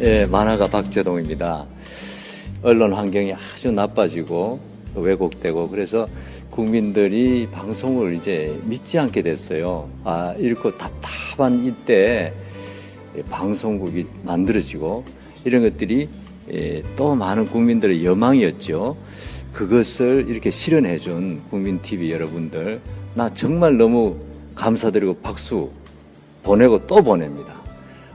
예, 만화가 박재동입니다. 언론 환경이 아주 나빠지고 왜곡되고 그래서 국민들이 방송을 이제 믿지 않게 됐어요. 이렇게 답답한 이때 방송국이 만들어지고 이런 것들이 또 많은 국민들의 여망이었죠. 그것을 이렇게 실현해 준 국민TV 여러분들, 나 정말 너무 감사드리고 박수 보내고 또 보냅니다.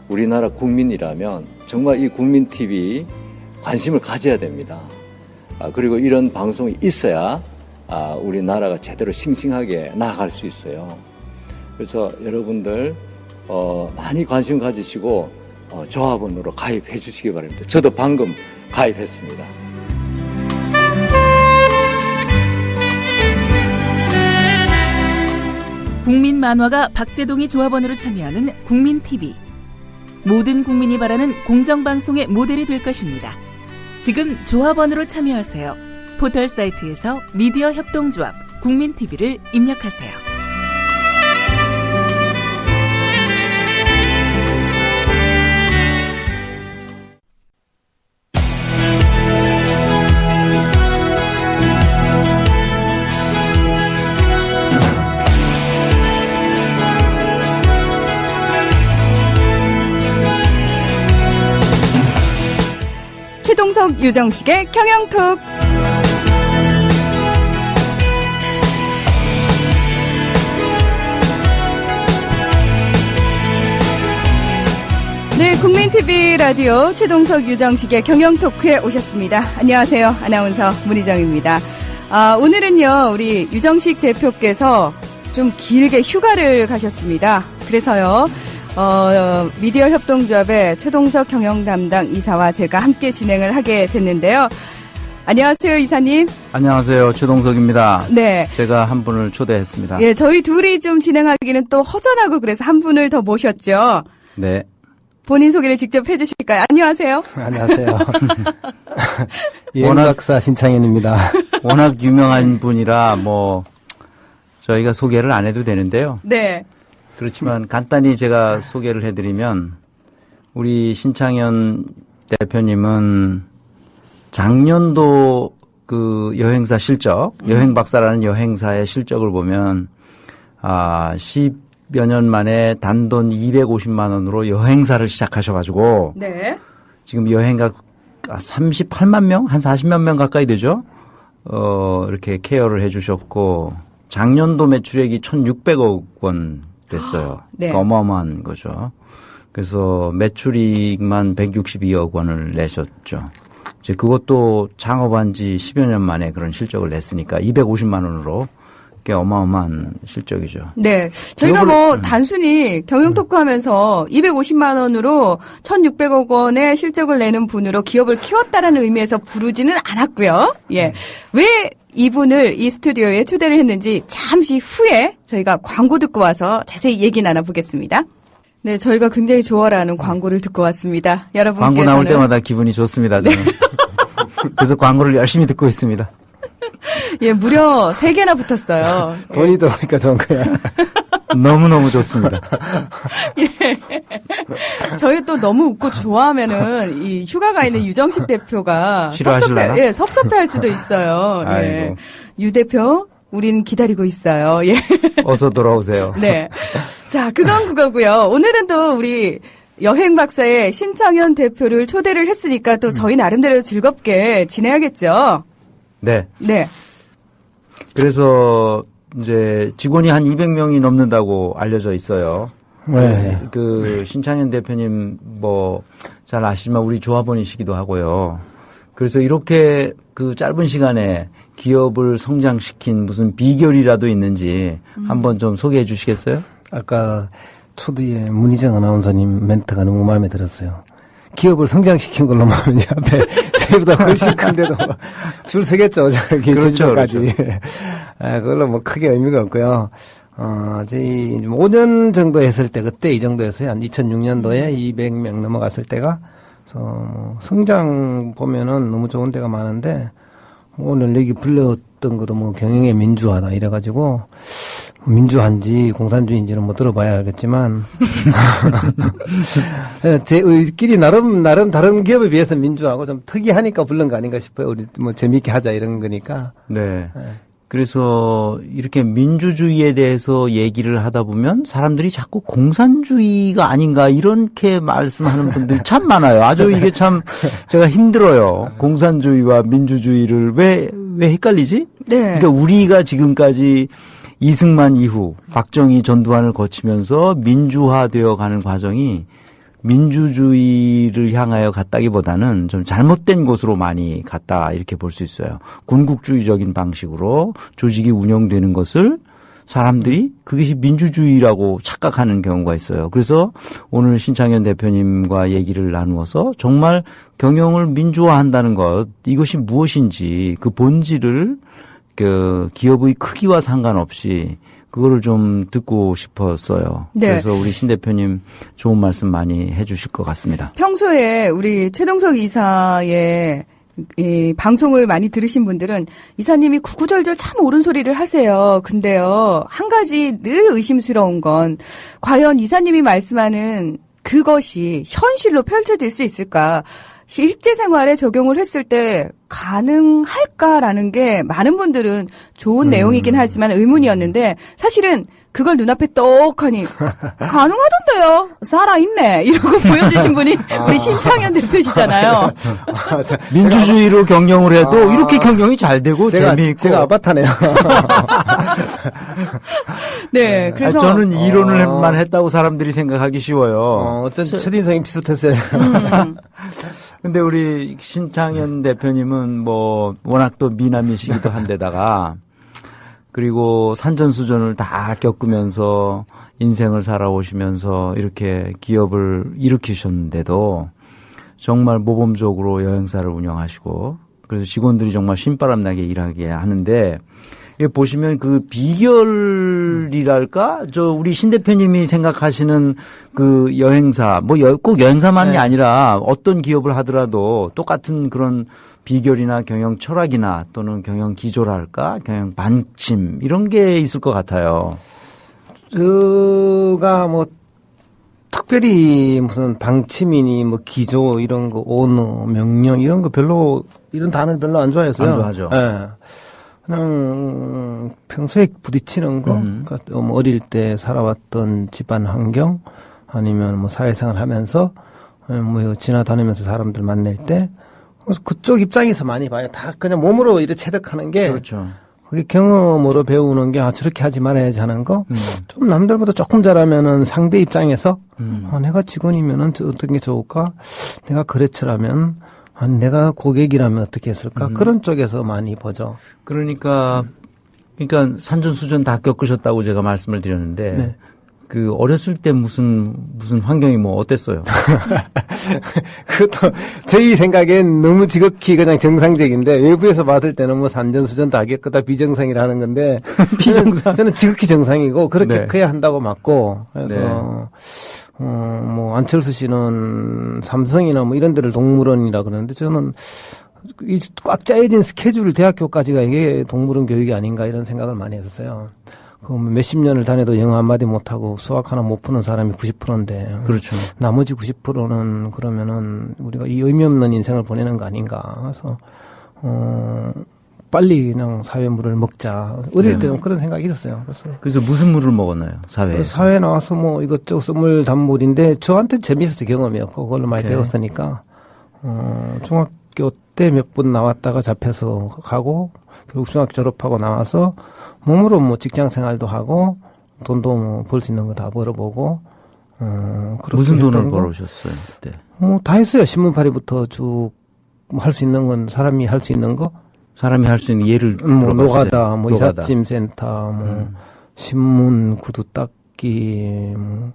우리나라 국민이라면 정말 이 국민TV 관심을 가져야 됩니다. 그리고 이런 방송이 있어야 우리나라가 제대로 싱싱하게 나아갈 수 있어요. 그래서 여러분들 많이 관심 가지시고 조합원으로 가입해 주시기 바랍니다. 저도 방금 가입했습니다. 국민 만화가 박재동이 조합원으로 참여하는 국민TV. 모든 국민이 바라는 공정방송의 모델이 될 것입니다. 지금 조합원으로 참여하세요. 포털 사이트에서 미디어 협동조합 국민TV를 입력하세요. 최동석 유정식의 경영톡. 네, 국민TV 라디오 최동석 유정식의 경영토크에 오셨습니다. 안녕하세요. 아나운서 문희정입니다. 오늘은요, 우리 유정식 대표께서 좀 길게 휴가를 가셨습니다. 그래서요, 미디어 협동조합의 최동석 경영 담당 이사와 제가 함께 진행을 하게 됐는데요. 안녕하세요, 이사님. 안녕하세요, 최동석입니다. 네. 제가 한 분을 초대했습니다. 예, 저희 둘이 좀 진행하기는 또 허전하고 그래서 한 분을 더 모셨죠. 네. 본인 소개를 직접 해주실까요? 안녕하세요. 안녕하세요. 예언박사 신창현입니다. 워낙 유명한 분이라 저희가 소개를 안 해도 되는데요. 네. 그렇지만 간단히 제가 소개를 해드리면 우리 신창현 대표님은 작년도 그 여행사 실적, 여행박사라는 여행사의 실적을 보면 10여 년 만에 단돈 250만 원으로 여행사를 시작하셔가지고 네. 지금 여행가 38만 명? 한 40만 명 가까이 되죠? 이렇게 케어를 해주셨고 작년도 매출액이 1,600억 원 됐어요. 네. 그러니까 어마어마한 거죠. 그래서 매출이익만 162억 원을 내셨죠. 이제 그것도 창업한 지 10여 년 만에 그런 실적을 냈으니까 250만 원으로 꽤 어마어마한 실적이죠. 네. 저희가 단순히 경영 토크 하면서 250만 원으로 1,600억 원의 실적을 내는 분으로 기업을 키웠다라는 의미에서 부르지는 않았고요. 예. 왜 이분을 이 스튜디오에 초대를 했는지 잠시 후에 저희가 광고 듣고 와서 자세히 얘기 나눠보겠습니다. 네, 저희가 굉장히 좋아하는 광고를 듣고 왔습니다. 여러분께서는 광고 나올 때마다 기분이 좋습니다. 저는. 네. 그래서 광고를 열심히 듣고 있습니다. 예, 무려 3개나 붙었어요. 돈이 들어오니까 좋은 거야. 너무너무 좋습니다. 예. 저희 또 너무 웃고 좋아하면은 이 휴가가 있는 유정식 대표가 섭섭해할 수도 있어요. 예. 유 대표, 우린 기다리고 있어요. 예. 어서 돌아오세요. 네. 자, 그건 그거고요. 오늘은 또 우리 여행 박사의 신창현 대표를 초대를 했으니까 또 저희 나름대로 즐겁게 지내야겠죠. 네. 네. 그래서 이제 직원이 한 200명이 넘는다고 알려져 있어요. 네. 그 신창현 대표님 잘 아시지만 우리 조합원이시기도 하고요. 그래서 이렇게 그 짧은 시간에 기업을 성장시킨 무슨 비결이라도 있는지 한번 좀 소개해 주시겠어요? 아까 초두에 문희정 아나운서님 멘트가 너무 마음에 들었어요. 기업을 성장시킨 걸로 보면 앞에 저희보다 훨씬 큰데도 줄 서겠죠. 저기 제주도까지. 그렇죠. 그걸로 크게 의미가 없고요. 저희 5년 정도 했을 때 그때 이 정도였어요. 한 2006년도에 200명 넘어갔을 때가 성장 보면은 너무 좋은 데가 많은데 오늘 여기 불렀던 것도 경영의 민주화다 이래가지고 민주화인지 공산주의인지는 못 들어봐야 알겠지만 우리끼리 나름 다른 기업에 비해서 민주화하고 좀 특이하니까 부른 거 아닌가 싶어요. 우리 뭐 재미있게 하자 이런 거니까. 네. 그래서 이렇게 민주주의에 대해서 얘기를 하다 보면 사람들이 자꾸 공산주의가 아닌가 이렇게 말씀하는 분들이 참 많아요. 아주 이게 참 제가 힘들어요. 공산주의와 민주주의를 왜 헷갈리지? 네. 그러니까 우리가 지금까지 이승만 이후 박정희 전두환을 거치면서 민주화되어 가는 과정이 민주주의를 향하여 갔다기보다는 좀 잘못된 곳으로 많이 갔다 이렇게 볼 수 있어요. 군국주의적인 방식으로 조직이 운영되는 것을 사람들이 그것이 민주주의라고 착각하는 경우가 있어요. 그래서 오늘 신창현 대표님과 얘기를 나누어서 정말 경영을 민주화한다는 것, 이것이 무엇인지 그 본질을 그 기업의 크기와 상관없이 그거를 좀 듣고 싶었어요. 네. 그래서 우리 신 대표님 좋은 말씀 많이 해 주실 것 같습니다. 평소에 우리 최동석 이사의 이 방송을 많이 들으신 분들은 이사님이 구구절절 참 옳은 소리를 하세요. 근데요, 한 가지 늘 의심스러운 건 과연 이사님이 말씀하는 그것이 현실로 펼쳐질 수 있을까? 실제 생활에 적용을 했을 때 가능할까라는 게 많은 분들은 좋은 내용이긴 하지만 의문이었는데 사실은 그걸 눈앞에 떡하니 가능하던데요. 살아있네. 이러고 보여주신 분이 우리 신창현 대표시잖아요. 민주주의로 경영을 해도 이렇게 경영이 잘 되고 재미있고. 제가 아바타네요. 네, 그래서 저는 이론을만 했다고 사람들이 생각하기 쉬워요. 어쩐지 첫인상이 비슷했어요. 근데 우리 신창현 대표님은 뭐 워낙 또 미남이시기도 한데다가 그리고 산전수전을 다 겪으면서 인생을 살아오시면서 이렇게 기업을 일으키셨는데도 정말 모범적으로 여행사를 운영하시고 그래서 직원들이 정말 신바람나게 일하게 하는데 보시면 그 비결이랄까? 우리 신 대표님이 생각하시는 그 여행사, 뭐 꼭 여행사만이 아니라 어떤 기업을 하더라도 똑같은 그런 비결이나 경영 철학이나 또는 경영 기조랄까? 경영 반침, 이런 게 있을 것 같아요. 제가 뭐, 특별히 무슨 방침이니 뭐 기조 이런 거, 언어, 명령 이런 거 별로, 이런 단어를 별로 안 좋아했어요. 안 좋아하죠. 예. 그냥 평소에 부딪히는 거, 그러니까 뭐 어릴 때 살아왔던 집안 환경, 아니면 뭐 사회생활 하면서, 뭐 지나다니면서 사람들 만날 때, 그래서 그쪽 입장에서 많이 봐요. 다 그냥 몸으로 이렇게 체득하는 게, 그렇죠. 그게 경험으로 배우는 게, 저렇게 하지 말아야지 하는 거, 좀 남들보다 조금 잘하면은 상대 입장에서, 내가 직원이면은 어떤 게 좋을까? 내가 거래처라면, 내가 고객이라면 어떻게 했을까? 그런 쪽에서 많이 보죠. 그러니까 산전수전 다 겪으셨다고 제가 말씀을 드렸는데, 네. 그 어렸을 때 무슨 환경이 뭐 어땠어요? 그것도 저희 생각엔 너무 지극히 그냥 정상적인데 외부에서 봤을 때는 뭐 산전수전 다 겪었다 비정상이라 하는 건데 비정상 저는 지극히 정상이고 그렇게 네. 커야 한다고 맞고 그래서 네. 뭐 안철수 씨는 삼성이나 뭐 이런 데를 동물원이라 그러는데 저는 이 꽉 짜여진 스케줄 대학교까지가 이게 동물원 교육이 아닌가 이런 생각을 많이 했었어요. 그 몇십 년을 다녀도 영어 한마디 못하고 수학 하나 못 푸는 사람이 90%인데. 그렇죠. 나머지 90%는 그러면은 우리가 이 의미 없는 인생을 보내는 거 아닌가. 그래서, 빨리 그냥 사회 물을 먹자. 어릴 때는 그런 생각이 있었어요. 그래서 무슨 물을 먹었나요? 사회에 나와서 뭐 이것저것 선물 단물인데 저한테 재미있었어요. 경험이었고. 그걸로 많이 배웠으니까. 중학교 때 몇 번 나왔다가 잡혀서 가고 결국 중학교 졸업하고 나와서 몸으로 뭐 직장 생활도 하고 돈도 뭐 벌 수 있는 거 다 벌어보고 무슨 돈을 벌으셨어요 그때? 뭐 다 했어요. 신문팔이부터 쭉 할 수 있는 건 사람이 할 수 있는 거. 사람이 할 수 있는 예를 뭐 노가다, 뭐 노가다. 이삿짐 센터, 뭐 신문 구두 닦기, 뭐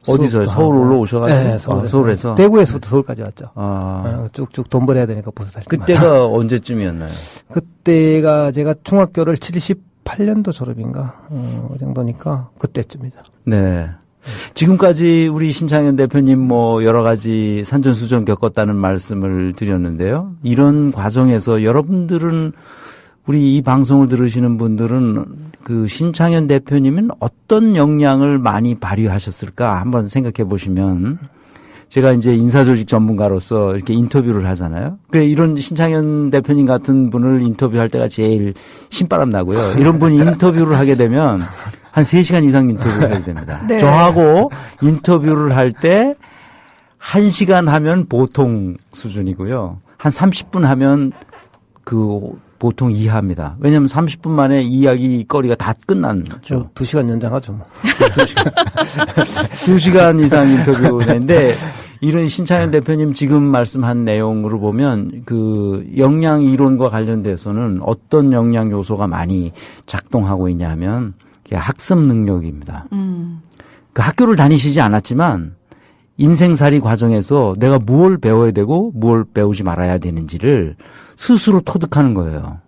어디서요? 서울 올라오셔가지고? 네, 서울에서? 대구에서부터 서울까지 왔죠. 쭉쭉 돈 벌어야 되니까 벌써 다시. 그때가 언제쯤이었나요? 그때가 제가 중학교를 78년도 졸업인가, 그 정도니까 그때쯤이죠. 네. 지금까지 우리 신창현 대표님 뭐 여러 가지 산전수전 겪었다는 말씀을 드렸는데요. 이런 과정에서 여러분들은 우리 이 방송을 들으시는 분들은 그 신창현 대표님은 어떤 역량을 많이 발휘하셨을까 한번 생각해 보시면 제가 이제 인사조직 전문가로서 이렇게 인터뷰를 하잖아요. 그래 이런 신창현 대표님 같은 분을 인터뷰할 때가 제일 신바람 나고요. 이런 분이 인터뷰를 하게 되면 한 3시간 이상 인터뷰를 하게 됩니다. 네. 저하고 인터뷰를 할 때 1시간 하면 보통 수준이고요. 한 30분 하면 그 보통 이하입니다. 왜냐하면 30분 만에 이야기거리가 다 끝났죠. 2시간 연장하죠. 뭐. 2시간 이상 인터뷰인데 이런 신창현 대표님 지금 말씀한 내용으로 보면 그 역량 이론과 관련돼서는 어떤 역량 요소가 많이 작동하고 있냐 하면 학습 능력입니다. 그 학교를 다니시지 않았지만 인생살이 과정에서 내가 무엇을 배워야 되고 무엇을 배우지 말아야 되는지를 스스로 터득하는 거예요.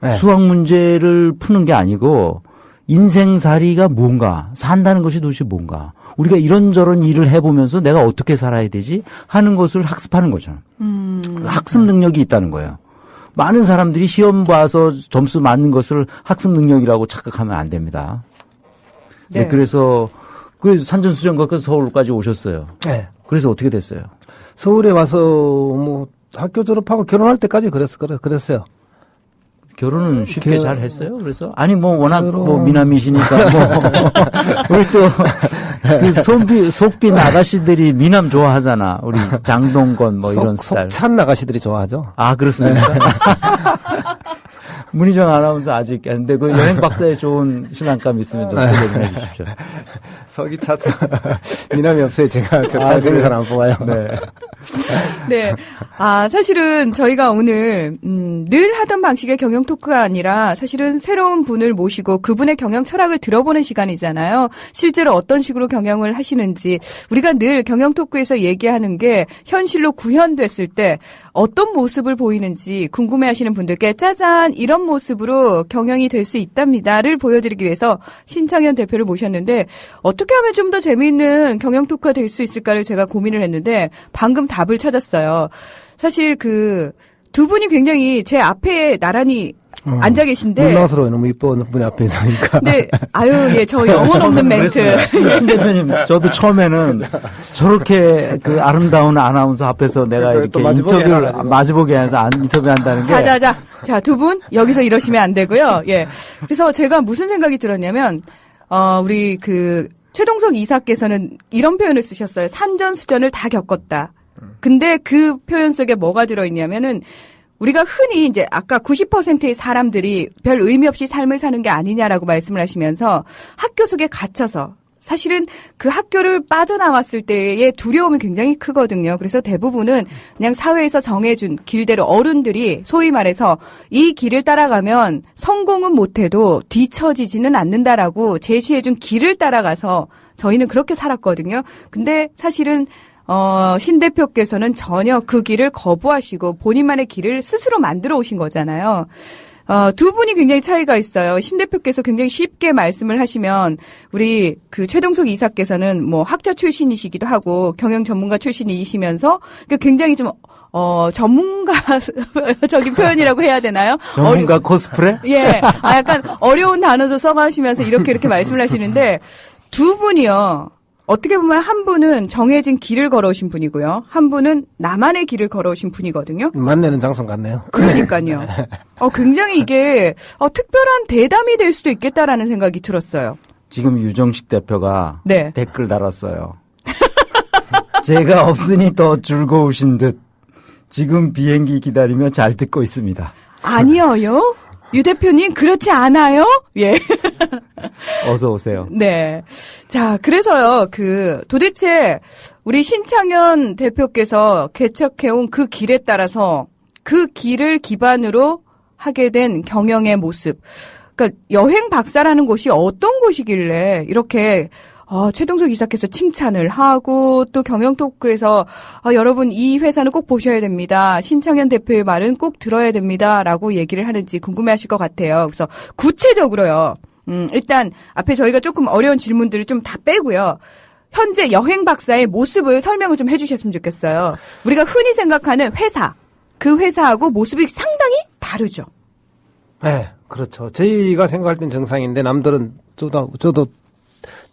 네. 수학 문제를 푸는 게 아니고 인생살이가 뭔가, 산다는 것이 도대체 뭔가, 우리가 이런저런 일을 해보면서 내가 어떻게 살아야 되지 하는 것을 학습하는 거죠. 학습 능력이 있다는 거예요. 많은 사람들이 시험 봐서 점수 맞는 것을 학습 능력이라고 착각하면 안 됩니다. 네. 네, 그래서 그 산전수전과 서울까지 오셨어요. 네. 그래서 어떻게 됐어요? 서울에 와서 뭐 학교 졸업하고 결혼할 때까지 그랬어요. 결혼은 쉽게 잘 했어요. 그래서 아니 뭐 워낙 뭐 미남이시니까 뭐 우리 또 그 속빈 아가씨들이 미남 좋아하잖아. 우리 장동건 뭐 이런 스타일. 속찬 아가씨들이 좋아하죠. 아 그렇습니까? 문희정 아나운서 아직 근데 그 여행 박사에 좋은 신랑감 있으면 좀 소개 좀 해주십시오. 석이 차서 미남이 없어요. 제가 사진을 잘 안 뽑아요. 네. 네. 아, 사실은 저희가 오늘, 늘 하던 방식의 경영 토크가 아니라 사실은 새로운 분을 모시고 그분의 경영 철학을 들어보는 시간이잖아요. 실제로 어떤 식으로 경영을 하시는지. 우리가 늘 경영 토크에서 얘기하는 게 현실로 구현됐을 때 어떤 모습을 보이는지 궁금해 하시는 분들께 짜잔, 이런 모습으로 경영이 될 수 있답니다를 보여드리기 위해서 신창현 대표를 모셨는데 어떻게 하면 좀 더 재미있는 경영 토크가 될 수 있을까를 제가 고민을 했는데 방금 답을 찾았어요. 사실 그 두 분이 굉장히 제 앞에 나란히 앉아 계신데. 민망스러워요. 너무 이쁜 분이 앞에 있으니까. 네. 아유, 예, 저 영혼 없는 멘트. 신 대표님, 저도 처음에는 저렇게 그 아름다운 아나운서 앞에서 내가 이렇게 인터뷰를 마주보게 해서 인터뷰한다는 게. 자, 두 분, 여기서 이러시면 안 되고요. 예. 그래서 제가 무슨 생각이 들었냐면, 우리 그, 최동석 이사께서는 이런 표현을 쓰셨어요. 산전수전을 다 겪었다. 근데 그 표현 속에 뭐가 들어있냐면은 우리가 흔히 이제 아까 90%의 사람들이 별 의미 없이 삶을 사는 게 아니냐라고 말씀을 하시면서 학교 속에 갇혀서 사실은 그 학교를 빠져나왔을 때의 두려움이 굉장히 크거든요. 그래서 대부분은 그냥 사회에서 정해준 길대로 어른들이 소위 말해서 이 길을 따라가면 성공은 못해도 뒤처지지는 않는다라고 제시해준 길을 따라가서 저희는 그렇게 살았거든요. 근데 사실은 신 대표께서는 전혀 그 길을 거부하시고 본인만의 길을 스스로 만들어 오신 거잖아요. 두 분이 굉장히 차이가 있어요. 신 대표께서 굉장히 쉽게 말씀을 하시면 우리 그 최동석 이사께서는 뭐 학자 출신이시기도 하고 경영 전문가 출신이시면서 굉장히 좀 전문가적인 표현이라고 해야 되나요? 전문가 코스프레? 예. 약간 어려운 단어도 써가시면서 이렇게 말씀을 하시는데 두 분이요. 어떻게 보면 한 분은 정해진 길을 걸어오신 분이고요. 한 분은 나만의 길을 걸어오신 분이거든요. 만나는 장소 같네요. 그러니까요. 굉장히 이게 특별한 대담이 될 수도 있겠다라는 생각이 들었어요. 지금 유정식 대표가 네. 댓글 달았어요. 제가 없으니 더 즐거우신 듯 지금 비행기 기다리며 잘 듣고 있습니다. 아니요. 유 대표님 그렇지 않아요? 예. 어서 오세요. 네. 자, 그래서요. 도대체 우리 신창현 대표께서 개척해온 그 길에 따라서 그 길을 기반으로 하게 된 경영의 모습. 그러니까 여행 박사라는 곳이 어떤 곳이길래 이렇게 최동석 이사께서 칭찬을 하고 또 경영 토크에서 여러분 이 회사는 꼭 보셔야 됩니다. 신창현 대표의 말은 꼭 들어야 됩니다라고 얘기를 하는지 궁금해하실 것 같아요. 그래서 구체적으로요. 일단 앞에 저희가 조금 어려운 질문들을 좀 다 빼고요. 현재 여행 박사의 모습을 설명을 좀 해주셨으면 좋겠어요. 우리가 흔히 생각하는 회사, 그 회사하고 모습이 상당히 다르죠. 네, 그렇죠. 저희가 생각할 땐 정상인데 남들은 저도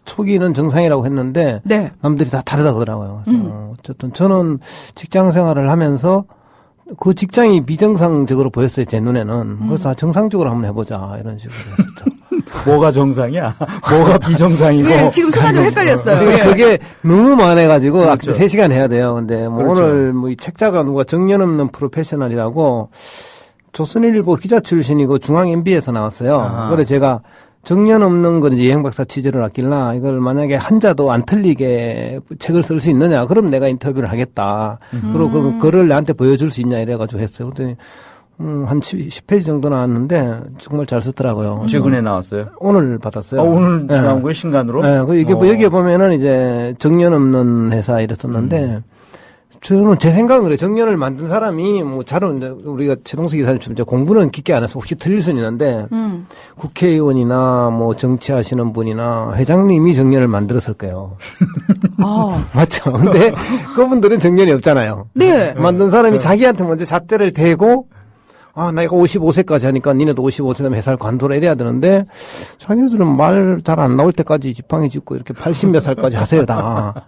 초기는 정상이라고 했는데 네. 남들이 다 다르다더라고요. 그래서 어쨌든 저는 직장 생활을 하면서 그 직장이 비정상적으로 보였어요. 제 눈에는. 그래서 정상적으로 한번 해보자 이런 식으로 했었죠. 뭐가 정상이야? 뭐가 비정상이고? 네, 지금 순간적으로 헷갈렸어요. 그러니까 예. 그게 너무 많아가지고 그렇죠. 아까 3시간 해야 돼요. 근데 뭐 그렇죠. 오늘 뭐 이 책자가 누가 정년 없는 프로페셔널이라고 조선일보 기자 출신이고 중앙 MB에서 나왔어요. 아하. 그래서 제가 정년 없는 건 이제 여행박사 취재를 아낄라. 이걸 만약에 한자도 안 틀리게 책을 쓸 수 있느냐. 그럼 내가 인터뷰를 하겠다. 그리고 그걸 나한테 보여줄 수 있냐 이래가지고 했어요. 그랬더니 한 10페이지 정도 나왔는데 정말 잘 썼더라고요. 최근에 나왔어요? 오늘 받았어요. 오늘 네. 나온 거예요? 신간으로? 네. 그 이게 뭐 여기에 보면은 이제 정년 없는 회사 이랬었는데 저는 제 생각은 그래요. 정년을 만든 사람이 뭐 잘은 우리가 최동수 기사님처럼 이제 공부는 깊게 안 해서 혹시 틀릴 수는 있는데 국회의원이나 뭐 정치하시는 분이나 회장님이 정년을 만들었을 거예요. 맞죠? 근데 그분들은 정년이 없잖아요. 네. 만든 사람이 자기한테 먼저 잣대를 대고 내가 55세까지 하니까 니네도 55세 되면 회사를 관둬라 이래야 되는데 자기들은 말 잘 안 나올 때까지 지팡이 짚고 이렇게 80 몇 살까지 하세요 다.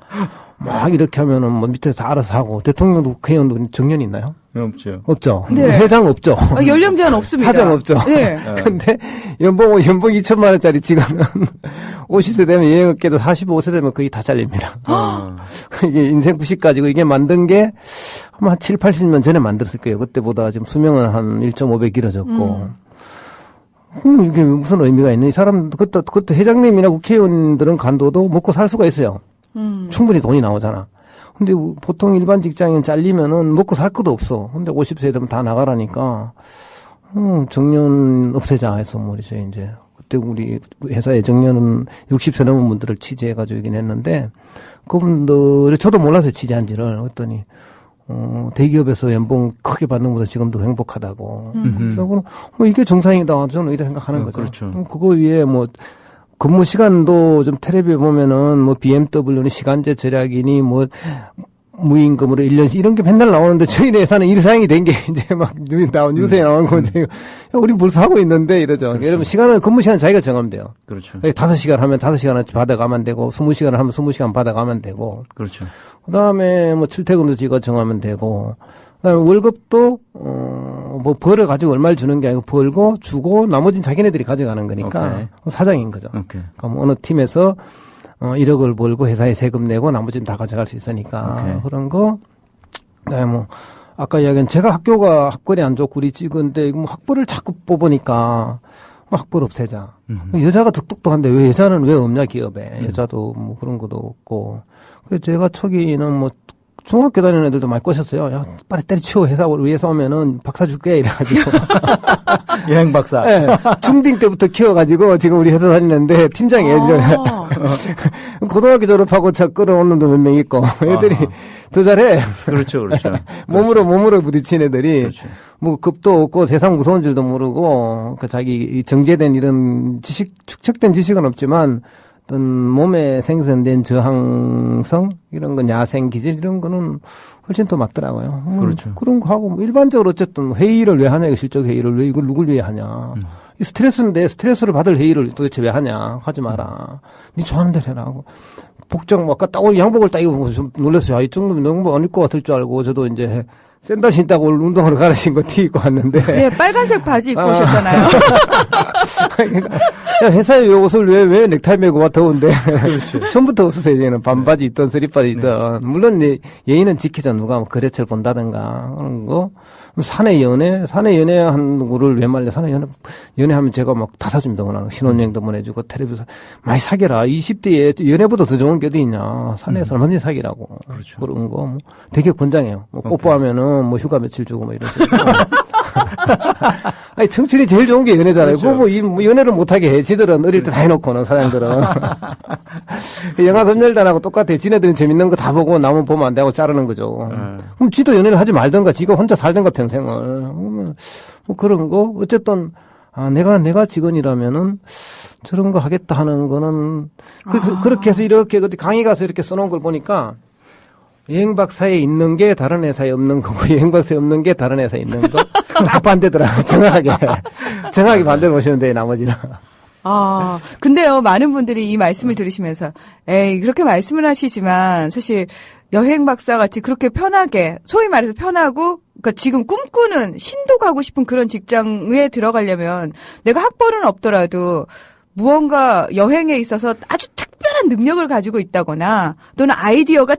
막 이렇게 하면은 뭐 밑에서 다 알아서 하고 대통령도 국회의원도 정년이 있나요? 없죠. 없죠. 네. 회장 없죠. 연령 제한 없습니다. 사장 없죠. 네. 근데 연봉 2천만 원짜리 직원은 50세 되면 여행업계도 45세 되면 거의 다 잘립니다. 이게 인생 90까지고 이게 만든 게 아마 한 7, 80년 전에 만들었을 거예요. 그때보다 지금 수명은 한 1.5배 길어졌고. 이게 무슨 의미가 있는 이 사람 그때 회장님이나 국회의원들은 간도도 먹고 살 수가 있어요. 충분히 돈이 나오잖아. 근데 보통 일반 직장인 잘리면은 먹고 살 것도 없어. 근데 50세 되면 다 나가라니까, 정년 없애자 해서 말이죠, 이제. 그때 우리 회사에 정년은 60세 넘은 분들을 취재해가지고 있긴 했는데, 그분들이 저도 몰라서 취재한지를 했더니, 대기업에서 연봉 크게 받는 것보다 지금도 행복하다고. 그래서 그럼, 이게 정상이다. 저는 이렇게 생각하는 거죠. 그렇죠. 그거 위에 뭐, 근무 시간도 좀 텔레비에 보면은 뭐 BMW는 시간제 절약이니 뭐 무임금으로 1년 이런 게 맨날 나오는데 저희네 회사는 일상이 된 게 이제 막 나온 뉴스에 나오는 거 이제 우리 벌써 하고 있는데 이러죠. 그렇죠. 여러분 시간은 근무 시간 자기가 정하면 돼요. 그렇죠. 5시간 하면 5시간 받아가면 되고 20시간을 하면 20시간 받아가면 되고. 그렇죠. 그다음에 뭐 출퇴근도 지가 정하면 되고. 그다음에 월급도 뭐 벌어가지고 얼마를 주는 게 아니고 벌고 주고 나머지는 자기네들이 가져가는 거니까 오케이. 사장인 거죠. 오케이. 그러니까 어느 팀에서 1억을 벌고 회사에 세금 내고 나머지는 다 가져갈 수 있으니까 오케이. 그런 거. 그다음에 뭐 아까 이야기한 제가 학교가 학벌이 안 좋고 우리 찍은데 뭐 학벌을 자꾸 뽑으니까 학벌 없애자. 여자가 똑똑한데 왜 여자는 왜 없냐 기업에. 여자도 뭐 그런 것도 없고. 그래서 제가 초기는 뭐 중학교 다니는 애들도 많이 꼬셨어요. 야, 빨리 때려치워 회사를 위해서 오면은 박사 줄게 이래가지고. 여행 박사. 네, 중딩 때부터 키워가지고 지금 우리 회사 다니는데 팀장이에요. 고등학교 졸업하고 차 끌어오는 놈 몇 명 있고 애들이 더 잘해. 그렇죠, 그렇죠. 몸으로 부딪힌 애들이 그렇죠. 뭐 급도 없고 세상 무서운 줄도 모르고 그 자기 정제된 이런 축적된 지식은 없지만 어떤 몸에 생성된 저항성 이런 건 야생 기질 이런 거는 훨씬 더 맞더라고요. 그렇죠. 그런 거 하고 뭐 일반적으로 어쨌든 회의를 왜 하냐, 실적 회의를 왜 이걸 누굴 위해 하냐. 이 스트레스인데 스트레스를 받을 회의를 도대체 왜 하냐. 하지 마라. 네 좋아하는 대로 해라 하고. 복장 아까 딱 오늘 양복을 딱 입으면 좀 놀랐어요. 이 정도면 너무 안 입고 같을 줄 알고 저도 이제 샌들 신다고 오늘 운동하러 가라 신고 티 입고 왔는데. 네, 빨간색 바지 입고 오셨잖아요. 야, 회사에 옷을 왜 넥타이 메고 와 더운데. 그렇죠. 처음부터 없었어요. 얘는 반바지 있던 쓰리바지 있던. 물론 예의는 지키자. 누가 뭐 거래처를 본다든가 그런 거. 사내 연애한 거를 왜 말려. 사내 연애하면 제가 막 다 사줍니다. 그냥 신혼여행도 보내주고 텔레비전 많이 사겨라. 20대에 연애보다 더 좋은 게 어디 있냐. 사내에서 얼마든지 사기라고. 그렇죠. 그런 거 뭐 되게 권장해요. 뭐 뽀뽀하면은 뭐 휴가 며칠 주고 뭐 이런 식으로. 아니, 청춘이 제일 좋은 게 연애잖아요. 그렇죠. 그거 뭐 연애를 못하게 해. 지들은 어릴 때 다 해놓고는, 사장들은. 영화 검열단하고 똑같아. 지네들은 재밌는 거 다 보고 남은 보면 안 되고 자르는 거죠. 그럼 지도 연애를 하지 말든가, 지가 혼자 살든가, 평생을. 뭐 그런 거. 어쨌든, 내가 직원이라면은 저런 거 하겠다 하는 거는, 그렇게 해서 이렇게 강의 가서 이렇게 써놓은 걸 보니까, 여행박사에 있는 게 다른 회사에 없는 거고 여행박사에 없는 게 다른 회사에 있는 거. 딱 반대더라고요. 정확하게 반대로 보시는데 나머지는. 아, 근데요, 많은 분들이 이 말씀을 들으시면서, 에이, 그렇게 말씀을 하시지만, 사실, 여행 박사 같이 그렇게 편하게, 소위 말해서 편하고, 그러니까 지금 꿈꾸는, 신도 가고 싶은 그런 직장에 들어가려면, 내가 학벌은 없더라도, 무언가 여행에 있어서 아주 특별한 능력을 가지고 있다거나, 또는 아이디어가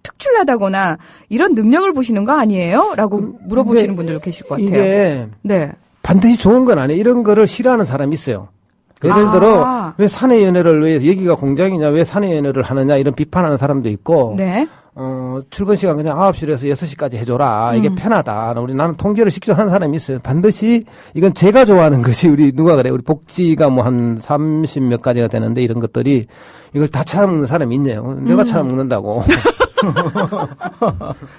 특출나다거나, 이런 능력을 보시는 거 아니에요? 라고 물어보시는 분들도 계실 것 같아요. 이게, 네. 반드시 좋은 건 아니에요. 이런 거를 싫어하는 사람이 있어요. 예를 들어 왜 사내 연애를 왜 여기가 공장이냐 왜 사내 연애를 하느냐 이런 비판하는 사람도 있고 네. 출근 시간 그냥 9시에서 6시까지 해줘라 이게 편하다. 나는 통제를 시키려 하는 사람이 있어요. 반드시 이건 제가 좋아하는 것이 우리 누가 그래 우리 복지가 뭐 한 30 몇 가지가 되는데 이런 것들이 이걸 다 찾아먹는 사람이 있네요. 내가 찾아먹는다고.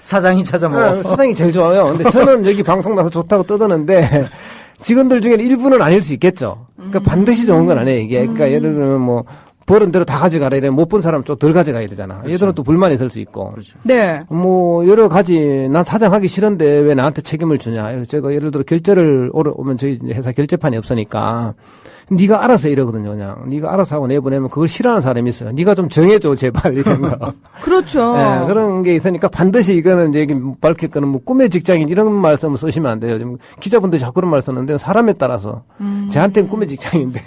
사장이 찾아먹어. 사장이 제일 좋아요. 근데 저는 여기 방송 나서 좋다고 떠드는데 직원들 중에는 일부는 아닐 수 있겠죠. 그러니까 반드시 좋은 건 아니에요, 이게. 그러니까 예를 들면 뭐, 버는 대로 다 가져가라 이래 못 본 사람 좀 덜 가져가야 되잖아. 그렇죠. 얘들은 또 불만이 있을 수 있고. 그렇죠. 네. 뭐, 여러 가지, 난 사장하기 싫은데 왜 나한테 책임을 주냐. 그래서 제가 예를 들어 결제를 오면 저희 회사 결제판이 없으니까 네가 알아서 이러거든요, 그냥. 네가 알아서 하고 내보내면 그걸 싫어하는 사람이 있어요. 네가 좀 정해줘, 제발, 이런 거. 그렇죠. 네, 그런 게 있으니까 반드시 이거는 이제 밝힐 거는 뭐 꿈의 직장인 이런 말씀을 쓰시면 안 돼요. 지금 기자분들이 자꾸 그런 말 쓰는데 사람에 따라서 저한테는 꿈의 직장인데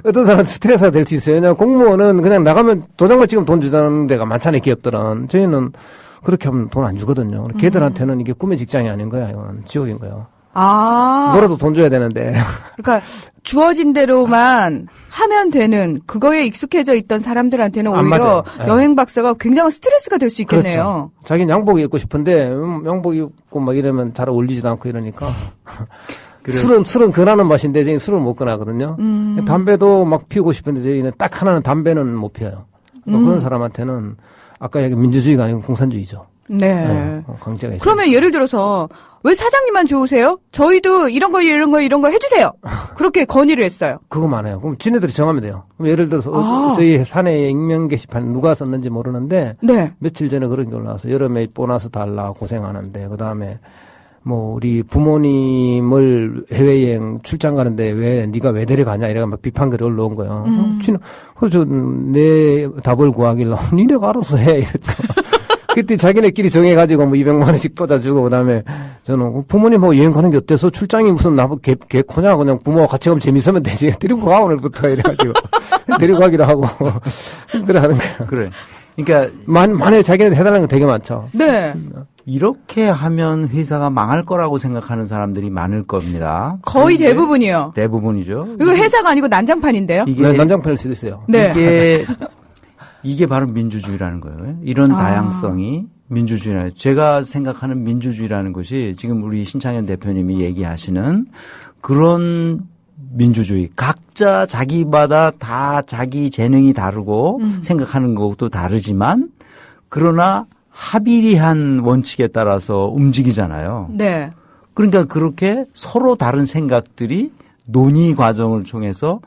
어떤 사람은 스트레스가 될 수 있어요. 왜냐하면 공무원은 그냥 나가면 도장만 찍으면 돈 주자는 데가 많잖아요, 기업들은. 저희는 그렇게 하면 돈 안 주거든요. 걔들한테는 이게 꿈의 직장이 아닌 거야, 이건 지옥인 거예요. 놀아도 돈 줘야 되는데. 그러니까 주어진 대로만 하면 되는 그거에 익숙해져 있던 사람들한테는 오히려 여행 박사가 굉장한 스트레스가 될 수 있겠네요. 그렇죠. 자기는 양복 입고 싶은데 양복 입고 막 이러면 잘 어울리지도 않고 이러니까. 술은 권하는 맛인데 저희는 술을 못 권하거든요. 담배도 막 피우고 싶은데 저희는 딱 하나는 담배는 못 피워요. 그런 사람한테는 아까 얘기 민주주의가 아니고 공산주의죠. 네. 강제가 있어요. 그러면 예를 들어서 왜 사장님만 좋으세요? 저희도 이런 거 해주세요. 그렇게 건의를 했어요. 그거 많아요. 그럼 지네들이 정하면 돼요. 그럼 예를 들어서 저희 사내 익명 게시판 누가 썼는지 모르는데 네. 며칠 전에 그런 게 올라와서 여름에 보너스 달라 고생하는데 그다음에 뭐 우리 부모님을 해외여행 출장 가는데 왜 네가 왜 데려가냐 이래가 막 비판글이 올라온 거예요. 그래서 내 답을 구하길래 니네가 알아서 해 이랬죠. 그때 자기네끼리 정해가지고 뭐 200만 원씩 꽂아주고 그다음에 저는 부모님하고 여행 가는 게 어때서 출장이 무슨 나보고 개코냐 그냥 부모와 같이 가면 재밌으면 되지 데리고 가 오늘부터 이래가지고 데리고 가기로 하고 그래 하는 거야. 그래. 그러니까 만에 자기네들 해달라는 거 되게 많죠. 네. 이렇게 하면 회사가 망할 거라고 생각하는 사람들이 많을 겁니다. 거의 대부분이요. 대부분이죠. 이거 회사가 아니고 난장판인데요. 이게 난장판일 수도 있어요. 네. 이게 바로 민주주의라는 거예요. 이런 다양성이 민주주의라는 제가 생각하는 민주주의라는 것이 지금 우리 신창현 대표님이 얘기하시는 그런 민주주의. 각자 자기마다 다 자기 재능이 다르고 생각하는 것도 다르지만 그러나 합의한 원칙에 따라서 움직이잖아요. 네. 그러니까 그렇게 서로 다른 생각들이 논의 과정을 통해서